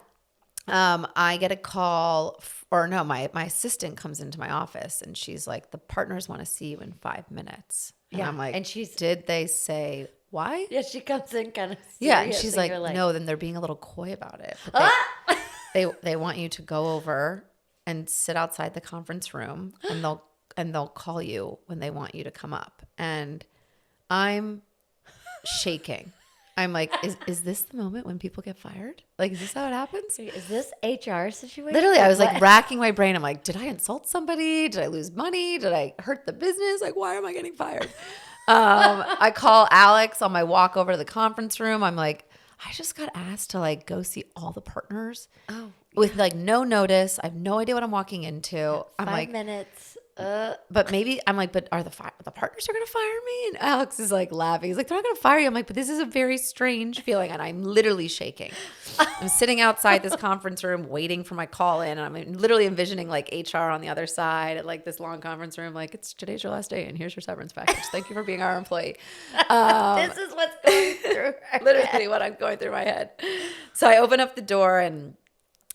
I get a call, my assistant comes into my office and she's like, the partners want to see you in 5 minutes. And I'm like, did they say why? Yeah, she comes in kind of serious. Yeah, and she's like, no, then they're being a little coy about it. But they want you to go over and sit outside the conference room and they'll call you when they want you to come up. And I'm shaking. I'm like, is this the moment when people get fired? Like, is this how it happens? Is this HR situation? Literally, I was like racking my brain. I'm like, did I insult somebody? Did I lose money? Did I hurt the business? Like, why am I getting fired? I call Alex on my walk over to the conference room. I'm like, I just got asked to like go see all the partners with like no notice. I have no idea what I'm walking into. I'm 5 minutes. But maybe I'm like, but are the partners are going to fire me? And Alex is like laughing. He's like, they're not going to fire you. I'm like, but this is a very strange feeling. And I'm literally shaking. I'm sitting outside this conference room waiting for my call in. And I'm literally envisioning like HR on the other side at like this long conference room. Like, today's your last day and here's your severance package. Thank you for being our employee. This is what's going through literally what I'm going through my head. So I open up the door and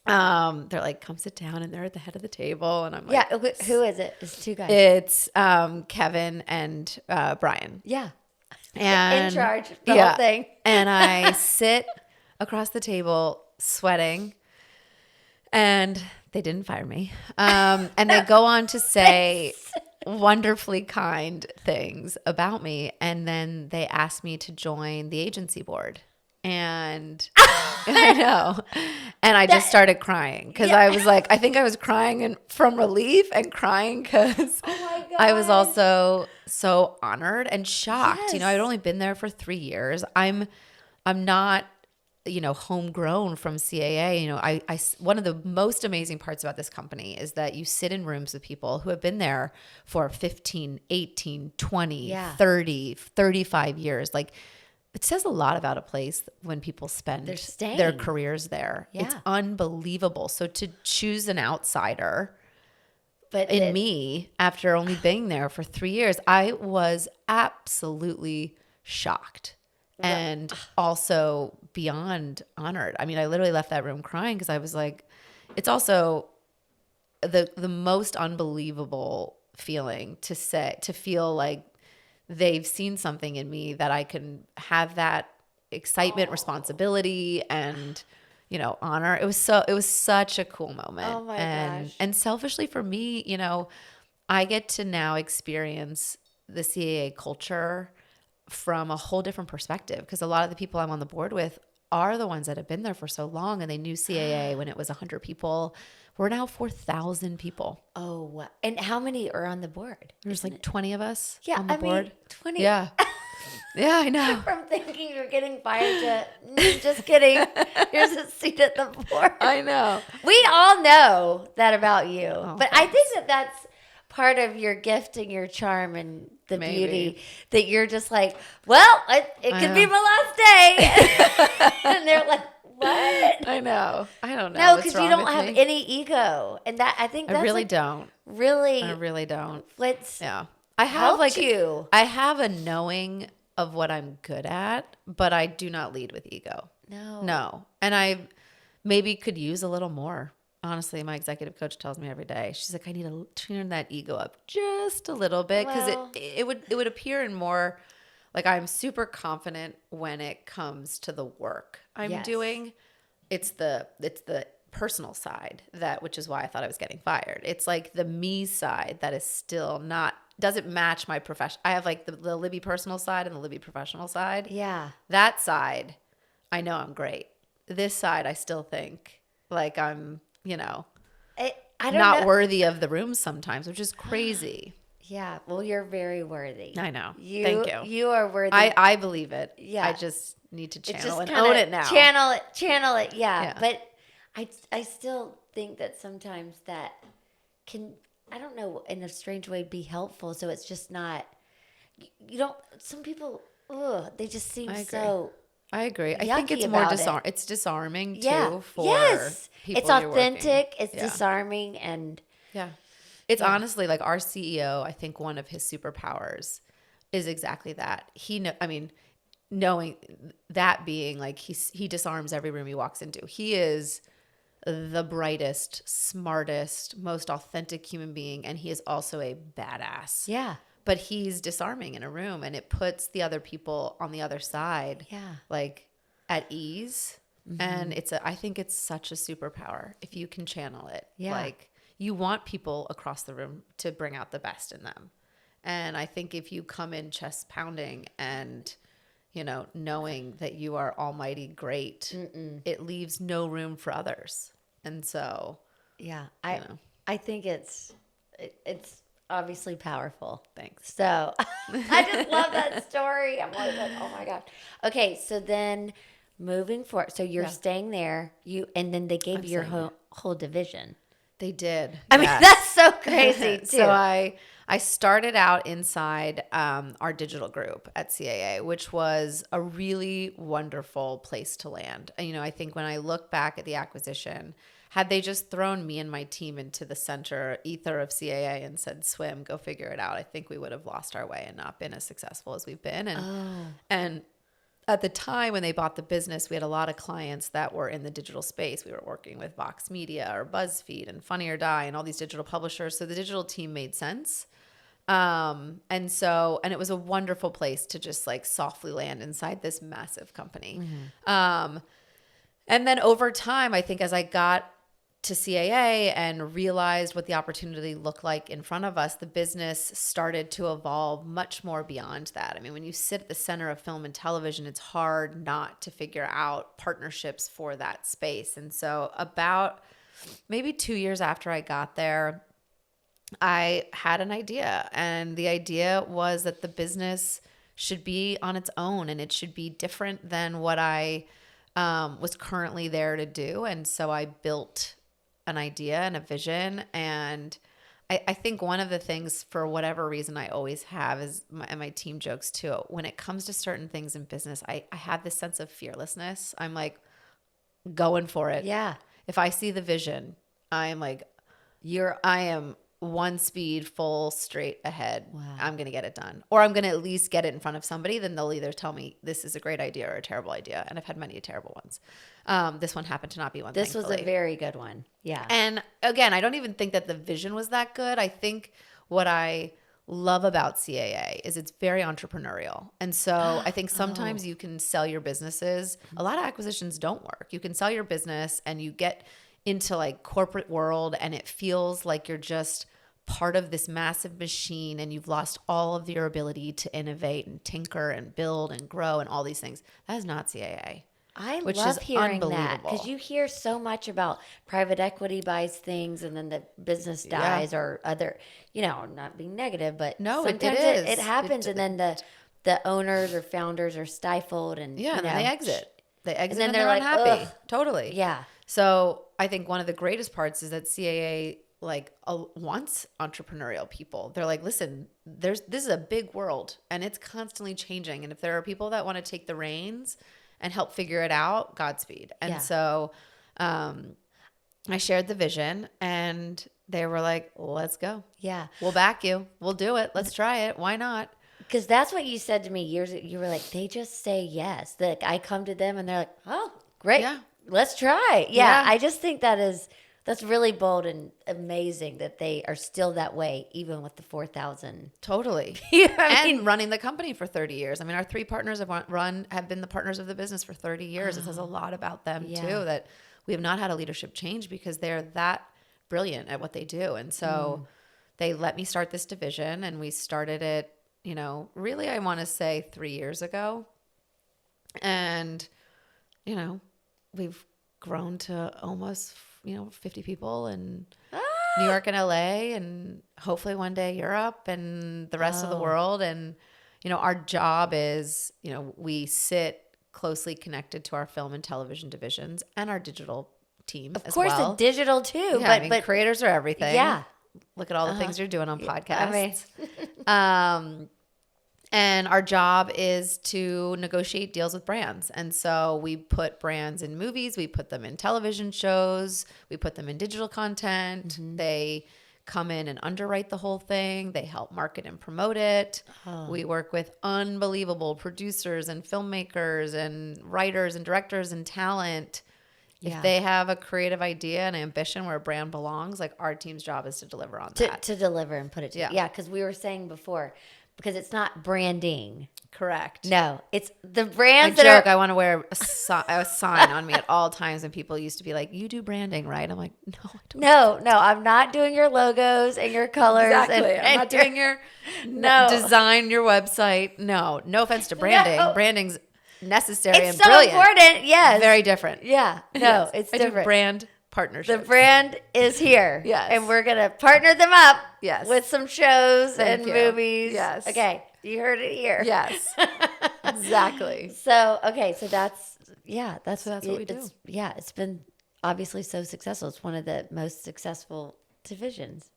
they're like, come sit down, and they're at the head of the table, and I'm like, yeah, who is it? It's 2 guys. It's Kevin and Brian. Yeah, and in charge of the whole thing. And I sit across the table sweating, and they didn't fire me. And they go on to say wonderfully kind things about me, and then they asked me to join the agency board. And I know. And I just started crying because I was like, I think I was crying from relief and crying because I was also so honored and shocked. Yes. You know, I'd only been there for 3 years. I'm not, homegrown from CAA. You know, I one of the most amazing parts about this company is that you sit in rooms with people who have been there for 15, 18, 20, 30, 35 years. Like, it says a lot about a place when people spend their careers there. Yeah. It's unbelievable. So to choose an outsider me after only being there for 3 years, I was absolutely shocked and also beyond honored. I mean, I literally left that room crying because I was like, it's also the most unbelievable feeling to feel like they've seen something in me that I can have that excitement, responsibility, and, honor. It was such a cool moment. Oh my gosh. And selfishly for me, I get to now experience the CAA culture from a whole different perspective because a lot of the people I'm on the board with are the ones that have been there for so long and they knew CAA when it was 100 people. We're now 4,000 people. Oh, and how many are on the board? There's like 20 of us on the board. 20. Yeah. Yeah, I know. From thinking you're getting fired to, just kidding. Here's a seat at the board. I know. We all know that about you. But thanks. I think that's part of your gift and your charm and the beauty that you're just like, well, it could be my last day. And they're like, what? I know. I don't know. No, because you don't have any ego, and that I think that's I really like, don't. Really, I really don't. Yeah, I have you. I have a knowing of what I'm good at, but I do not lead with ego. No, and I maybe could use a little more. Honestly, my executive coach tells me every day. She's like, I need to turn that ego up just a little bit because it would appear in more. Like, I'm super confident when it comes to the work I'm doing. It's the personal side which is why I thought I was getting fired. It's like the me side that is still doesn't match my profession. I have like the Libby personal side and the Libby professional side. Yeah. That side, I know I'm great. This side, I still think like I'm, not worthy of the room sometimes, which is crazy. Yeah, well, you're very worthy. I know. Thank you. You are worthy. I believe it. Yeah. I just need to channel and own it now. Channel it. Yeah. But I still think that sometimes that can, I don't know, in a strange way, be helpful. So it's just not. Some people. They just seem so. I agree. I yucky think it's more about it. it's disarming Yeah. too for Yes. people It's you're working. authentic. It's Yeah. disarming. And Yeah. It's honestly like our CEO, I think one of his superpowers is exactly that. Knowing that being like he disarms every room he walks into. He is the brightest, smartest, most authentic human being, and he is also a badass. yeah. But he's disarming in a room, and it puts the other people on the other side Yeah. like at ease. And I think it's such a superpower if you can channel it. Yeah. Like you want people across the room to bring out the best in them. And I think if you come in chest pounding and, knowing that you are almighty great, it leaves no room for others. And so, Yeah. I think it's obviously powerful. thanks. So I just love that story. I'm always like, oh my God. Okay. So then moving forward, so you're staying there, and then they gave you your whole division. They did. I mean, that's so crazy too. So I started out inside our digital group at CAA, which was a really wonderful place to land. And, I think when I look back at the acquisition, had they just thrown me and my team into the center ether of CAA and said, swim, go figure it out, I think we would have lost our way and not been as successful as we've been. And at the time when they bought the business, we had a lot of clients that were in the digital space. We were working with Vox Media or BuzzFeed and Funny or Die and all these digital publishers. So the digital team made sense. And it was a wonderful place to just like softly land inside this massive company. And then over time, I think as I got to CAA and realized what the opportunity looked like in front of us, the business started to evolve much more beyond that. I mean, when you sit at the center of film and television, it's hard not to figure out partnerships for that space. And so about maybe 2 years after I got there, I had an idea. And the idea was that the business should be on its own and it should be different than what I was currently there to do. And so I built an idea and a vision. And I think one of the things, for whatever reason, I always have is, and my team jokes too, when it comes to certain things in business, I have this sense of fearlessness. I'm like going for it. Yeah. If I see the vision, I am one speed full straight ahead. Wow. I'm going to get it done, or I'm going to at least get it in front of somebody. Then they'll either tell me this is a great idea or a terrible idea. And I've had many terrible ones. This one happened to not be one. This thankfully. was a very good one. Yeah. And again, I don't even think that the vision was that good. I think what I love about CAA is it's very entrepreneurial. And so I think sometimes you can sell your businesses. A lot of acquisitions don't work. You can sell your business and you get into like corporate world and it feels like you're just part of this massive machine and you've lost all of your ability to innovate and tinker and build and grow and all these things. That is not CAA. I which love is hearing that unbelievable. because you hear so much about private equity buys things and then the business dies or other, not being negative, but No, it sometimes is. it happens and then the owners or founders are stifled and and then they exit. They exit then and they're they're like, unhappy. ugh. Totally. Yeah. So I think one of the greatest parts is that CAA wants entrepreneurial people. They're like, listen, this is a big world and it's constantly changing. And if there are people that want to take the reins and help figure it out, Godspeed. And so I shared the vision and they were like, let's go. Yeah. We'll back you. We'll do it. Let's try it. Why not? Because that's what you said to me years ago. You were like, they just say yes. Like I come to them and they're like, oh, great. Yeah. Let's try. Yeah. Yeah. I just think that's really bold and amazing that they are still that way, even with the 4,000. Totally. I mean, And running the company for 30 years. I mean, our 3 partners have been the partners of the business for 30 years. It says a lot about them too, that we have not had a leadership change because they're that brilliant at what they do. And so they let me start this division and we started it, really, I want to say 3 years ago. And, we've grown to almost 50 people in New York and LA and hopefully one day Europe and the rest of the world. And, our job is, we sit closely connected to our film and television divisions and our digital team as well. of course, the digital too. Yeah, but creators are everything. Yeah. Look at all the things you're doing on podcasts. I mean, And our job is to negotiate deals with brands. And so we put brands in movies, we put them in television shows, we put them in digital content. They come in and underwrite the whole thing. They help market and promote it. We work with unbelievable producers and filmmakers and writers and directors and talent. If they have a creative idea and ambition where a brand belongs, like our team's job is to deliver on that. To deliver and put it together. Yeah, because we were saying before, because it's not branding. Correct. No, it's the brands I that joke, I want to wear a sign on me at all times, and people used to be like, "You do branding, right?" I'm like, "No, I don't." No, I'm not doing your logos and your colors. Exactly. And I'm not doing your design your website. No offense to branding. No. Branding's necessary It's and so brilliant. important. Yes. Very different. Yeah. No, Yes. it's I do different. brand partnerships. The brand is here. Yes. And we're going to partner them up Yes. with some shows Thank and you. movies. Yes. Okay. You heard it here. Yes. Exactly. So that's what we do. It's been obviously so successful. It's one of the most successful divisions.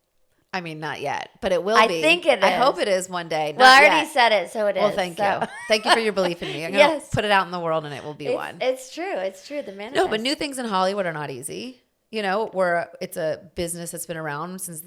I mean, not yet, but it will I be. think it I is. hope it is one day. Well, I Not already yet. said it, so it is. Well, thank you. Thank you for your belief in me. I'm going to Yes. put it out in the world and it will be one. It's true. It's true. The manifest. No, but new things in Hollywood are not easy. You know, it's a business that's been around since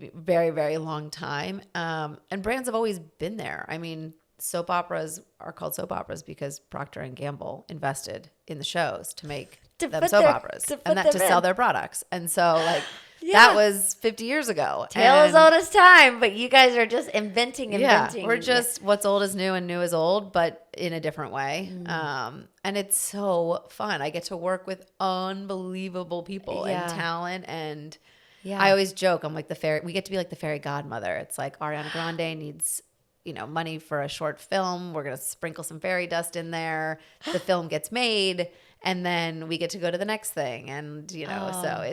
a very, very long time. And brands have always been there. I mean, soap operas are called soap operas because Procter & Gamble invested in the shows to make them soap operas and to sell their products. And so like that was 50 years ago. Tale as old as time, but you guys are just inventing. Yeah, we're just what's old is new and new is old, but in a different way. And it's so fun. I get to work with unbelievable people and talent. And I always joke, I'm like we get to be like the fairy godmother. It's like Ariana Grande needs, money for a short film. We're going to sprinkle some fairy dust in there. The film gets made and then we get to go to the next thing. And, so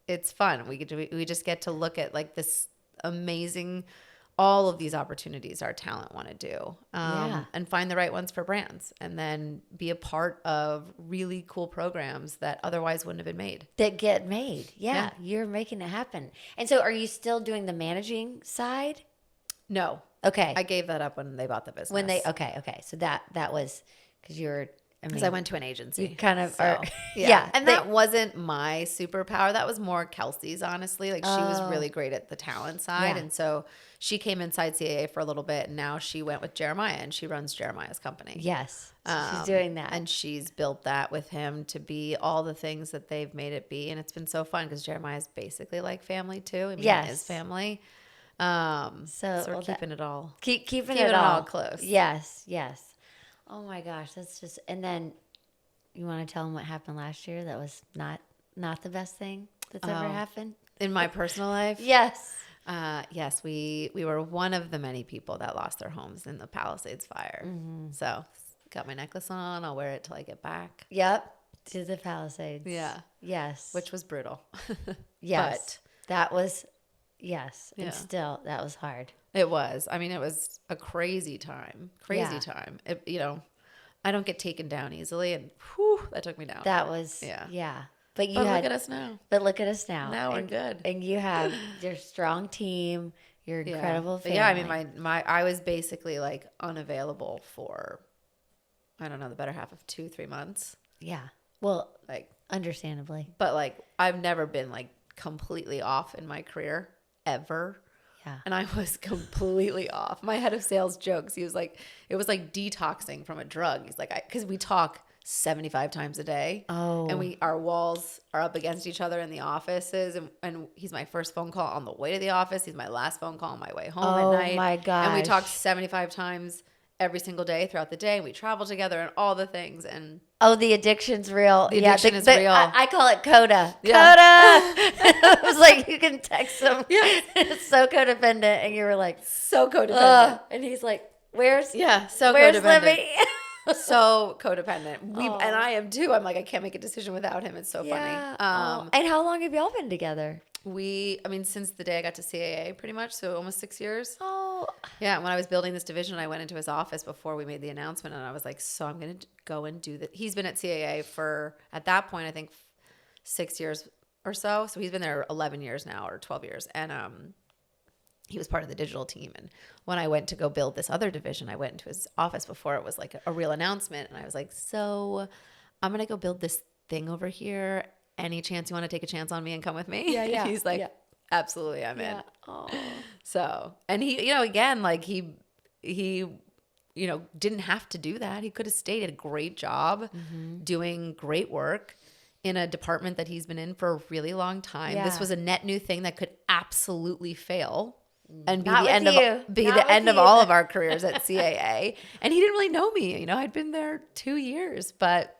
it's fun. We just get to look at like this amazing, all of these opportunities our talent want to do, and find the right ones for brands, and then be a part of really cool programs that otherwise wouldn't have been made. That get made. Yeah, you're making it happen. And so, are you still doing the managing side? No. Okay. I gave that up when they bought the business. Okay. So that was because you were. Because I went to an agency. You kind of are. And that wasn't my superpower. That was more Kelsey's, honestly. Like, she was really great at the talent side. And so she came inside CAA for a little bit. And now she went with Jeremiah and she runs Jeremiah's company. Yes. So she's doing that. And she's built that with him to be all the things that they've made it be. And it's been so fun because Jeremiah's basically like family too. I mean, his family. So we're keeping it all. Keeping it all close. Yes. Oh my gosh, that's just. And then, you want to tell them what happened last year? That was not the best thing that's ever happened in my personal life. Yes. Yes, we were one of the many people that lost their homes in the Palisades fire. So got my necklace on. I'll wear it till I get back. Yep, to the Palisades. Yeah. Yes. Which was brutal. Yes. That was. Yes, and still that was hard. It was. I mean, it was a crazy time. Time. I don't get taken down easily, and that took me down. That was But look at us now. Now we're good. And you have your strong team, your incredible family. But I mean, I was basically like unavailable for, I don't know, the better half of 2-3 months. Yeah. Well, like understandably. But like I've never been like completely off in my career ever. Yeah. And I was completely off. My head of sales jokes. He was like, it was like detoxing from a drug. He's like, because we talk 75 times a day. Oh. And our walls are up against each other in the offices. And he's my first phone call on the way to the office. He's my last phone call on my way home at night. Oh my gosh. And we talk 75 times every single day throughout the day. We travel together and all the things. And the addiction's real. The addiction is real. I call it coda. Yeah. Coda. It was like you can text him. Yeah. It's so codependent, and you were like so codependent. And he's like, "Where's codependent. Libby?" So codependent. And I am too. I'm like, I can't make a decision without him. It's so funny. And how long have y'all been together? Since the day I got to CAA, pretty much. So almost 6 years. Oh. Yeah. When I was building this division, I went into his office before we made the announcement, and I was like, so I'm going to go and do that. He's been at CAA for, at that point, I think 6 years or so. So he's been there 11 years now, or 12 years. And he was part of the digital team. And when I went to go build this other division, I went into his office before it was like a real announcement. And I was like, so I'm going to go build this thing over here. Any chance you want to take a chance on me and come with me? Yeah, yeah. He's like, yeah. absolutely, I'm Yeah. in. Oh. So, and he, again, like he, didn't have to do that. He could have stayed at a great job, doing great work in a department that he's been in for a really long time. Yeah. This was a net new thing that could absolutely fail and be Not the with end you. of be Not the with end of you. all of our careers at CAA. And he didn't really know me. I'd been there 2 years, but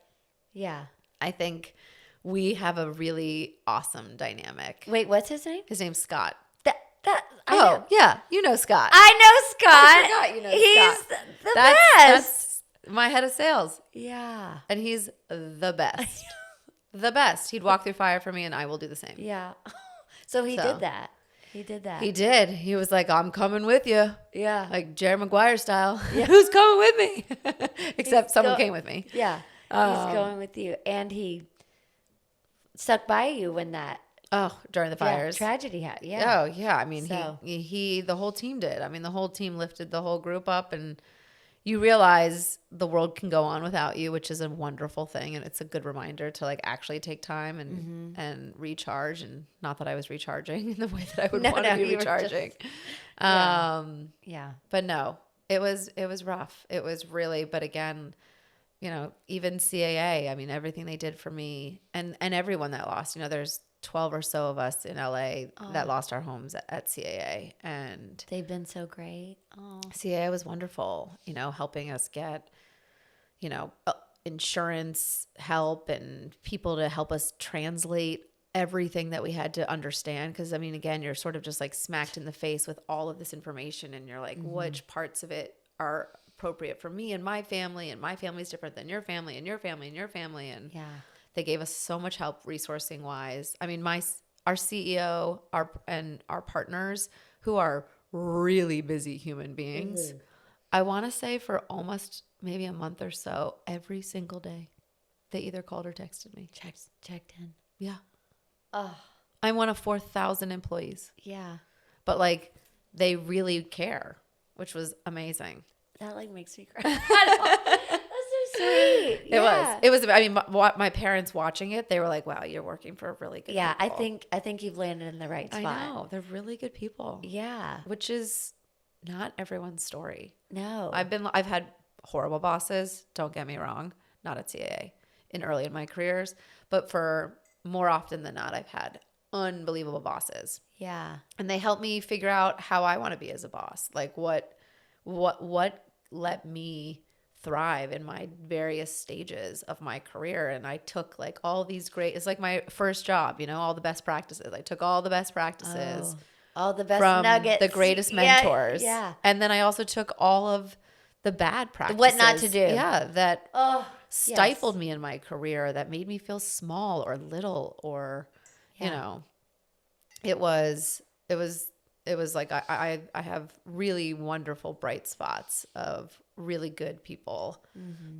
Yeah. I think we have a really awesome dynamic. Wait, what's his name? His name's Scott. I know. Yeah, you know Scott. I know Scott. I forgot you know He's Scott. the That's best. my head of sales. Yeah. And he's the best. The best. He'd walk through fire for me, and I will do the same. Yeah. So he So. did that. He did that. He did. He was like, I'm coming with you. Yeah. Like Jerry Maguire style. Who's coming with me? Except He's someone came with me. Yeah. He's going with you. And he stuck by you when that During the fires. tragedy happened. Yeah. Oh, yeah. I mean, So. he the whole team did. I mean, the whole team lifted the whole group up, and you realize the world can go on without you, which is a wonderful thing. And it's a good reminder to like actually take time and recharge. And not that I was recharging in the way that I would want to be you were recharging. Yeah. But no, it was rough. It was really, but again, even CAA, I mean, everything they did for me and everyone that lost, there's 12 or so of us in LA that lost our homes at CAA, and They've been so great. Oh. CAA was wonderful, helping us get, insurance help and people to help us translate everything that we had to understand. Cause I mean, again, you're sort of just like smacked in the face with all of this information, and you're like, which parts of it are appropriate for me and my family's different than your family and your family and your family. And Yeah. they gave us so much help resourcing wise. I mean, our CEO, our partners, who are really busy human beings, I want to say for almost maybe a month or so, every single day, they either called or texted me. Checked in. Yeah. Oh. I'm one of 4,000 employees, Yeah. but like they really care, which was amazing. That like makes me cry. That's so sweet. It was. I mean, my parents watching it, they were like, "Wow, you're working for really good Yeah, people." I think you've landed in the right spot. I know they're really good people. Yeah. Which is not everyone's story. No. I've had horrible bosses. Don't get me wrong, not at CAA early in my careers, but for more often than not, I've had unbelievable bosses, Yeah. and they help me figure out how I want to be as a boss. Like what let me thrive in my various stages of my career. And I took like all these it's like my first job, all the best practices. I took all the best practices All the best from nuggets. the greatest mentors. Yeah. And then I also took all of the bad practices. What not to do. Yeah. That Oh, stifled me in my career, that made me feel small or little, or, it was like I have really wonderful bright spots of really good people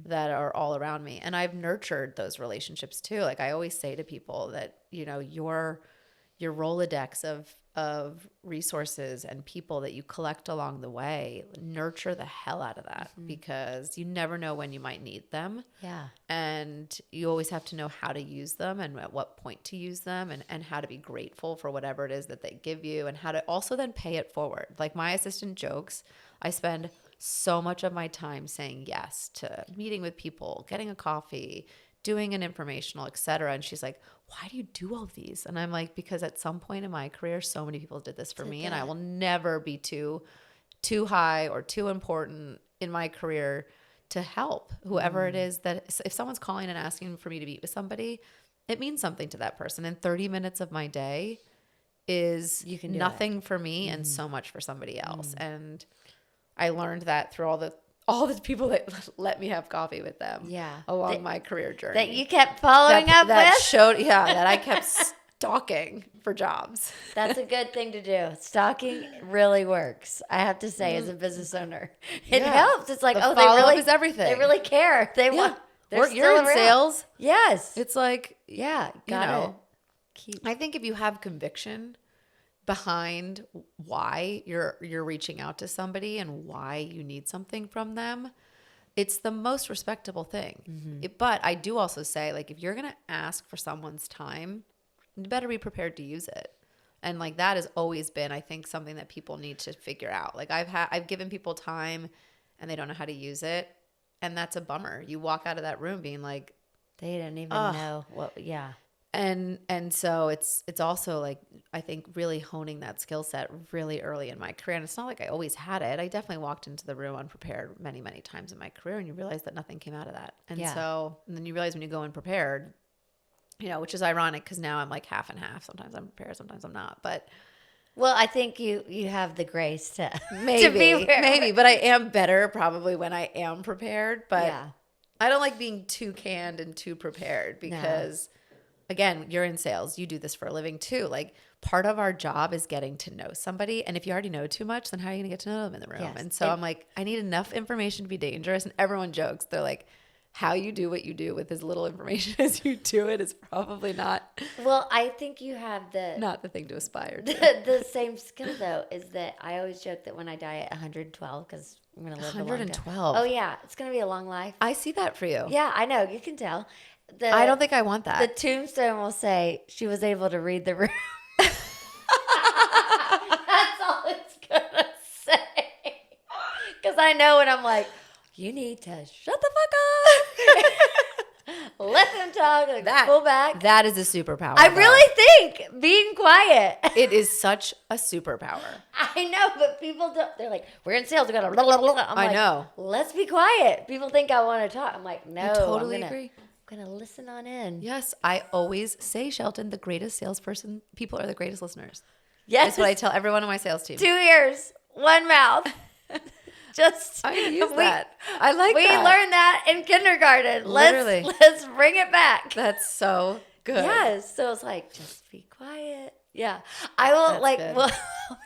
that are all around me. And I've nurtured those relationships too. Like I always say to people that, your Rolodex of resources and people that you collect along the way, nurture the hell out of that, because you never know when you might need them. Yeah. And you always have to know how to use them and at what point to use them, and how to be grateful for whatever it is that they give you, and how to also then pay it forward. Like my assistant jokes, I spend so much of my time saying yes to meeting with people, getting a coffee, doing an informational, etc. And she's like, why do you do all these? And I'm like, because at some point in my career, so many people did this for me, and I will never be too high or too important in my career to help whoever it is. That if someone's calling and asking for me to meet with somebody, it means something to that person. And 30 minutes of my day is nothing for me and so much for somebody else. And I learned that through all the people that let me have coffee with them along my career journey. That you kept following up that with? showed, that I kept stalking for jobs. That's a good thing to do. Stalking really works. I have to say, as a business owner, it helps. It's like, The they follow-up really is everything. They really care. They want. You're in around. sales. Yes. It's like, Yeah. Got it. I think if you have conviction behind why you're reaching out to somebody and why you need something from them, it's the most respectable thing. But I do also say, like, if you're going to ask for someone's time, you better be prepared to use it. And like that has always been, I think, something that people need to figure out. Like I've given people time and they don't know how to use it. And that's a bummer. You walk out of that room being like, they didn't even know what, yeah. And so it's also like, I think really honing that skill set really early in my career. And it's not like I always had it. I definitely walked into the room unprepared many, many times in my career, and you realize that nothing came out of that. And so, and then you realize when you go in prepared, you know, which is ironic because now I'm like half and half. Sometimes I'm prepared, sometimes I'm not. But well, I think you have the grace to maybe, but I am better probably when I am prepared. But I don't like being too canned and too prepared because, again, you're in sales. You do this for a living too. Like part of our job is getting to know somebody. And if you already know too much, then how are you going to get to know them in the room? Yes. And so I'm like, I need enough information to be dangerous. And everyone jokes. They're like, how you do what you do with as little information as you do it is probably not. Well, I think you have not the thing to aspire to. The same skill though is that I always joke that when I die at 112, because I'm going to live 112. Oh yeah, it's going to be a long life. I see that for you. Yeah, I know. You can tell. I don't think I want that. The tombstone will say she was able to read the room. That's all it's going to say. Because I know when I'm like, you need to shut the fuck up. Let them talk. Like, pull back. That is a superpower. I really think being quiet. It is such a superpower. I know, but people don't. They're like, we're in sales. We got to blah, blah, blah. I know. Let's be quiet. People think I want to talk. I'm like, no. I totally agree. I'm going to listen on in. Yes. I always say, Shelton, the greatest salesperson, people are the greatest listeners. Yes. That's what I tell everyone on my sales team. 2 ears, one mouth. I use that. I like that. We learned that in kindergarten. Literally. Let's bring it back. That's so good. Yes. So it's like, just be quiet. Yeah. I will I'll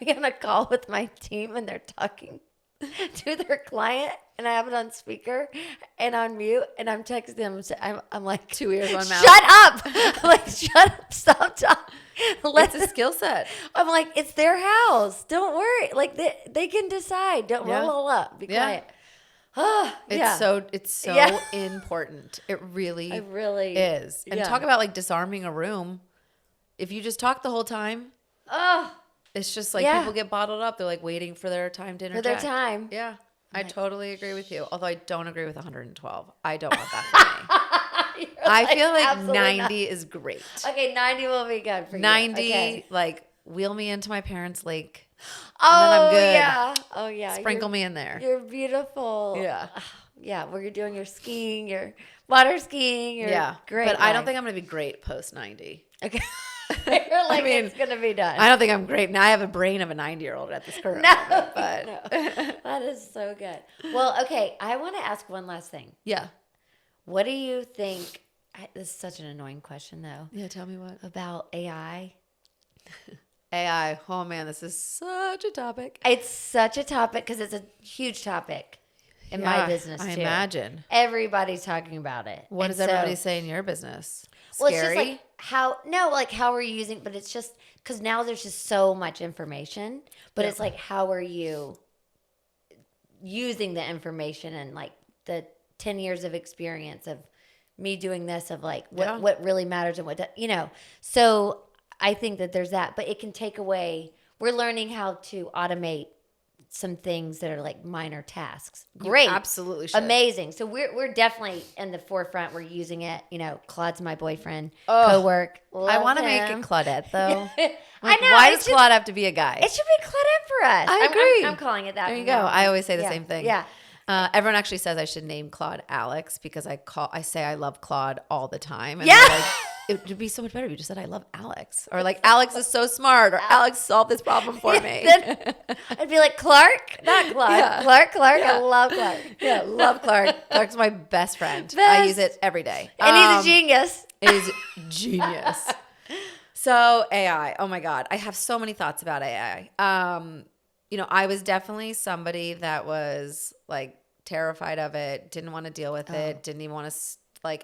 be on a call with my team and they're talking to their client and I have it on speaker and on mute and I'm texting them. I'm like, 2 ears, one mouth. Shut up. I'm like, shut up. Stop talking. It's a skill set. I'm like, it's their house. Don't worry. Like they can decide. Don't roll up. Be quiet. It's so important. It really is. And talk about like disarming a room. If you just talk the whole time, it's just like people get bottled up. They're like waiting for their time to interject. For their time. Yeah. I totally agree with you. Although I don't agree with 112. I don't want that for me. I feel like 90 is great. Okay, 90 will be good for you. 90, like wheel me into my parents' lake. And then I'm good. Yeah. Oh yeah. Sprinkle me in there. You're beautiful. Yeah. Yeah, where you're doing your skiing, your water skiing, great. But I don't think I'm going to be great post 90. Okay. You're like, it's going to be done. I don't think I'm great. Now I have a brain of a 90-year-old at this current moment. But no. That is so good. Well, okay. I want to ask one last thing. Yeah. What do you think? This is such an annoying question, though. Yeah, tell me what. About AI. AI. Oh, man, this is such a topic. It's such a topic because it's a huge topic in my business, too. I imagine. Everybody's talking about it. What does everybody say in your business? Well, it's just like how are you using, but it's just because now there's just so much information, but it's like, how are you using the information and like the 10 years of experience of me doing this, of like what really matters and what, so I think that there's that, but it can take away, we're learning how to automate some things that are like minor tasks. Great. You absolutely should. Amazing. So we're definitely in the forefront. We're using it. Claude's my boyfriend. Co-work. I want to make it Claudette though. I know. Why does Claude have to be a guy? It should be Claudette for us. I agree. I'm calling it that. There you go. I always say the same thing. Yeah. Everyone actually says I should name Claude Alex because I say I love Claude all the time. And it would be so much better if you just said I love Alex, or like Alex is so smart, or Alex solved this problem for me. Then I'd be like Clark, not Clark. Yeah. Clark. Yeah. I love Clark. Yeah, love Clark. Clark's my best friend. I use it every day, and he's a genius. Is genius. So AI. Oh my God, I have so many thoughts about AI. I was definitely somebody that was like terrified of it, didn't want to deal with it, didn't even want to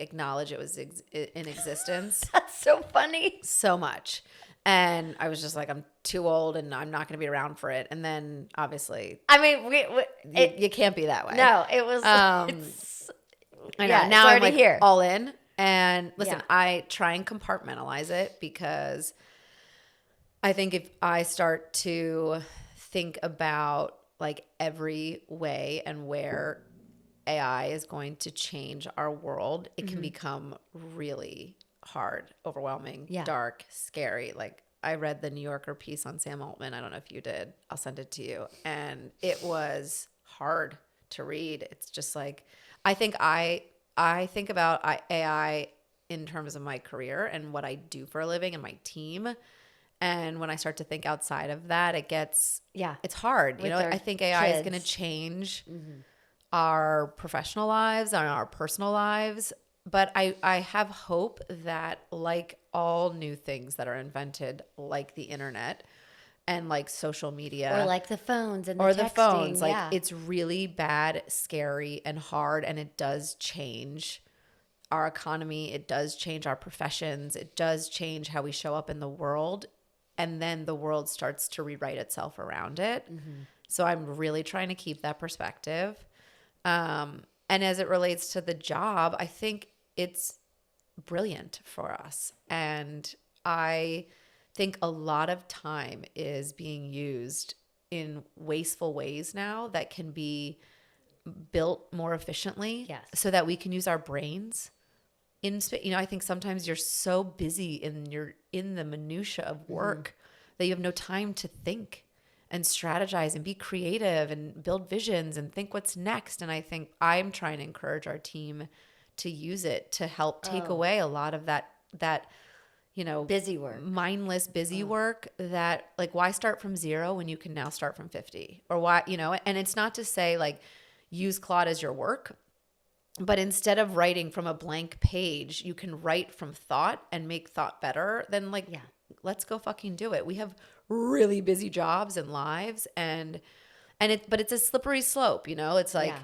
acknowledge it was in existence. That's so funny. So much. And I was just like, I'm too old and I'm not going to be around for it. And then obviously, I mean, you can't be that way. no, it was. I know. Yeah, Now it's I'm like here. all in. And listen, Yeah. I try and compartmentalize it because I think if I start to think about like every way and where AI is going to change our world, it can become really hard, overwhelming, dark, scary. Like I read the New Yorker piece on Sam Altman. I don't know if you did. I'll send it to you. And it was hard to read. It's just like I think about AI in terms of my career and what I do for a living and my team. And when I start to think outside of that, it's hard. You know, I think AI is going to change our professional lives and our personal lives. But I have hope that like all new things that are invented, like the internet and like social media. Or like the phones and the or texting. the phones. Like it's really bad, scary, and hard. And it does change our economy. It does change our professions. It does change how we show up in the world. And then the world starts to rewrite itself around it. So I'm really trying to keep that perspective. And as it relates to the job, I think it's brilliant for us. And I think a lot of time is being used in wasteful ways now that can be built more efficiently so that we can use our brains. I think sometimes you're so busy in the minutia of work that you have no time to think and strategize and be creative and build visions and think what's next. And I think I'm trying to encourage our team to use it to help take away a lot of that busy work, mindless busy work that like, why start from 0 when you can now start from 50 or why, and it's not to say like use Claude as your work, but instead of writing from a blank page, you can write from thought and make thought better. Then let's go fucking do it. We have really busy jobs and lives but it's a slippery slope, it's like,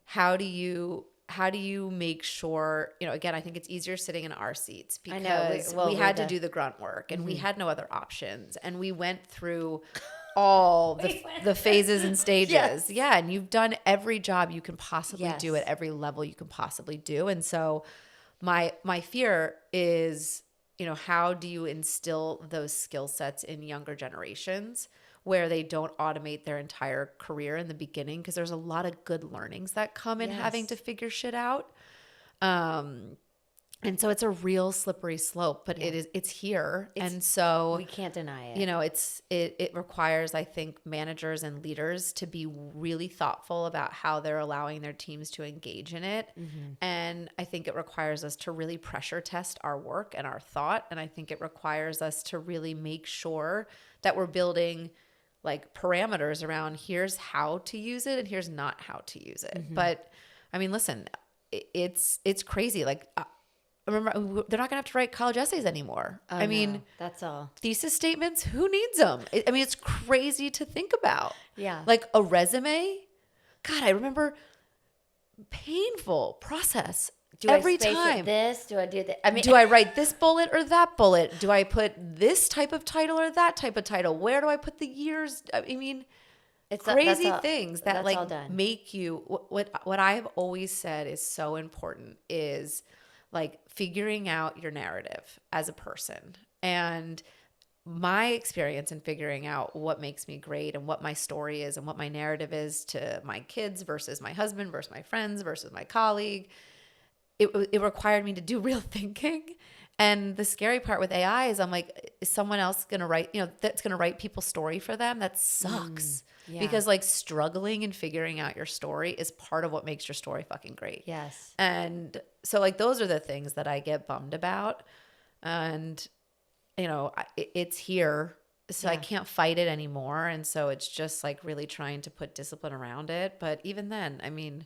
how do you make sure, again, I think it's easier sitting in our seats because we had to do the grunt work and we had no other options. And we went through all the phases and stages. Yeah. And you've done every job you can possibly do at every level you can possibly do. And so my fear is, how do you instill those skill sets in younger generations where they don't automate their entire career in the beginning? Because there's a lot of good learnings that come in having to figure shit out. And so it's a real slippery slope, but it's here. And so we can't deny it. It requires, I think, managers and leaders to be really thoughtful about how they're allowing their teams to engage in it. And I think it requires us to really pressure test our work and our thought. And I think it requires us to really make sure that we're building like parameters around here's how to use it and here's not how to use it. But I mean, listen, it's crazy. Like, remember, they're not going to have to write college essays anymore. I mean, that's all. Thesis statements, who needs them? I mean, it's crazy to think about. Yeah. Like a resume. God, I remember painful process. Every time. This? Do I do that? I mean, do I write this bullet or that bullet? Do I put this type of title or that type of title? Where do I put the years? I mean, it's crazy things that like make you. What I have always said is so important is like figuring out your narrative as a person. And my experience in figuring out what makes me great and what my story is and what my narrative is to my kids versus my husband versus my friends versus my colleague. It required me to do real thinking. And the scary part with AI is I'm like, is someone else going to write, that's going to write people's story for them? That sucks. Because like struggling and figuring out your story is part of what makes your story fucking great. Yes. And so like, those are the things that I get bummed about. And, it's here. So I can't fight it anymore. And so it's just like really trying to put discipline around it. But even then, I mean,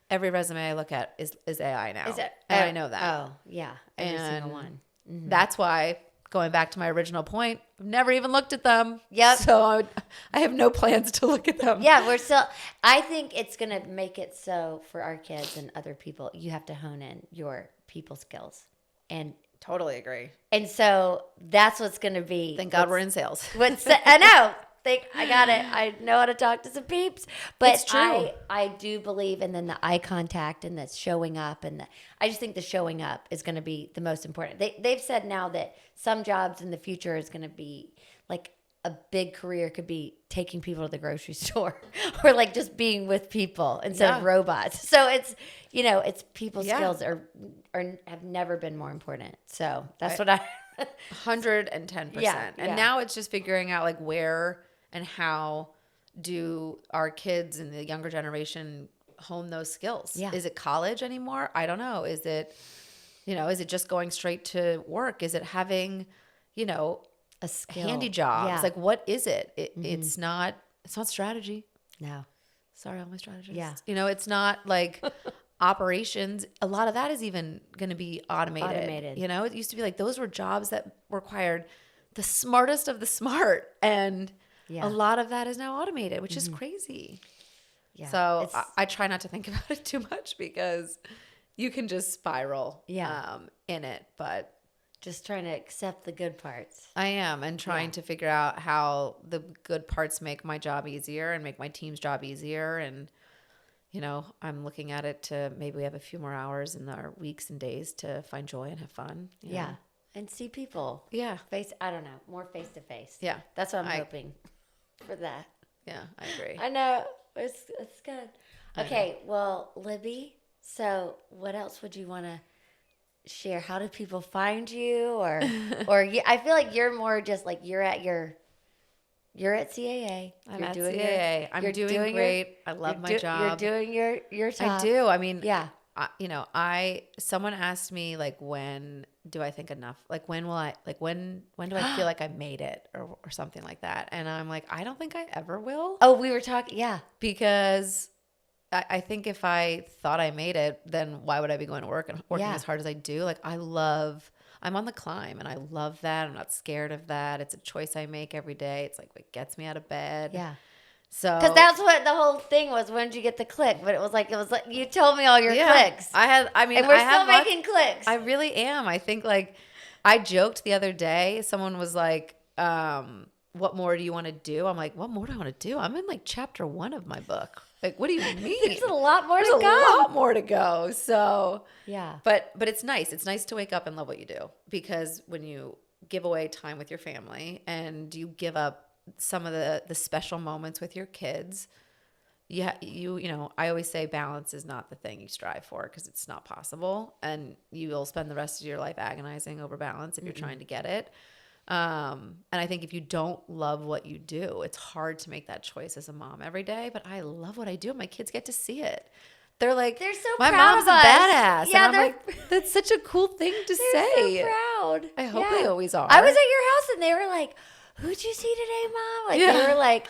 every resume I look at is AI now. And I know that. Oh, yeah. Every single one. That's why, going back to my original point, I've never even looked at them. Yep. So I have no plans to look at them. Yeah, I think it's going to make it so for our kids and other people, you have to hone in your people skills and Totally agree. And so that's what's going to be. Thank God we're in sales. I know. I got it. I know how to talk to some peeps. But It's true. I do believe in then the eye contact and the showing up. And I just think the showing up is going to be the most important. They've said now that some jobs in the future is going to be like a big career could be taking people to the grocery store or like just being with people instead of robots. So it's, it's people skills are have never been more important. So that's what I 110%. And now it's just figuring out like where and how do our kids and the younger generation hone those skills? Yeah. Is it college anymore? I don't know. Is it, is it just going straight to work? Is it having, a skill. handy jobs? Yeah. Like, what is it? It's not strategy. No. Sorry, all my strategists. Yeah. It's not like operations. A lot of that is even going to be automated. It used to be like those were jobs that required the smartest of the smart. And a lot of that is now automated, which is crazy. Yeah. So I try not to think about it too much because you can just spiral in it. But just trying to accept the good parts. I am, and trying to figure out how the good parts make my job easier and make my team's job easier. And, I'm looking at it to maybe we have a few more hours in our weeks and days to find joy and have fun. Yeah. And see people. Yeah. I don't know, more face to face. Yeah. That's what I'm hoping for that. Yeah, I agree. I know. It's good. Okay. Well, Libby, so what else would you want to share? How do people find you, or I feel like you're more just like you're at CAA. I'm at CAA. I'm doing great. I love my job. You're doing your job. I do. I mean, yeah. Someone asked me like, when do I think enough? Like, when will I? Like, when do I feel like I made it, or something like that? And I'm like, I don't think I ever will. Oh, we were talking. Yeah. Because I think if I thought I made it, then why would I be going to work and working as hard as I do? Like, I'm on the climb and I love that. I'm not scared of that. It's a choice I make every day. It's like what gets me out of bed. Yeah. So, because that's what the whole thing was. When did you get the click? But it was like you told me all your clicks. And we're still making clicks. I really am. I think like I joked the other day. Someone was like, what more do you want to do? I'm like, what more do I want to do? I'm in like chapter 1 of my book. Like, what do you mean? There's a lot more to go. There's a lot more to go. So yeah. But it's nice. It's nice to wake up and love what you do, because when you give away time with your family and you give up some of the special moments with your kids, I always say balance is not the thing you strive for, because it's not possible, and you will spend the rest of your life agonizing over balance if you're trying to get it. And I think if you don't love what you do, it's hard to make that choice as a mom every day. But I love what I do. My kids get to see it. They're like, they're so my proud mom's of us. a badass. Yeah, and I'm like, that's such a cool thing to say. So proud. I hope they always are. I was at your house and they were like, who'd you see today, Mom? Like they were like,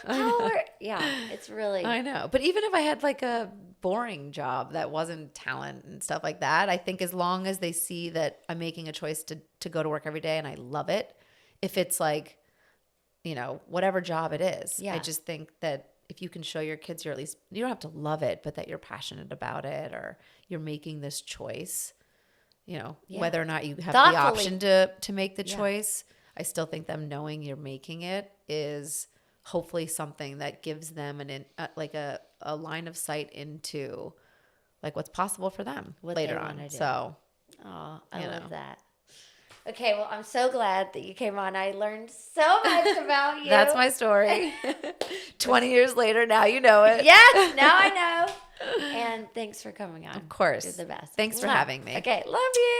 it's really. I know. But even if I had like a boring job that wasn't talent and stuff like that, I think as long as they see that I'm making a choice to go to work every day and I love it, if it's like, whatever job it is, I just think that if you can show your kids you don't have to love it, but that you're passionate about it, or you're making this choice, whether or not you have the option to make the choice, I still think them knowing you're making it is hopefully something that gives them a line of sight into like what's possible for them later on. So, I love that. Okay, well, I'm so glad that you came on. I learned so much about you. That's my story. 20 years later, now you know it. Yes, now I know. And thanks for coming on. Of course. You're the best. Thanks for having me. Okay, love you.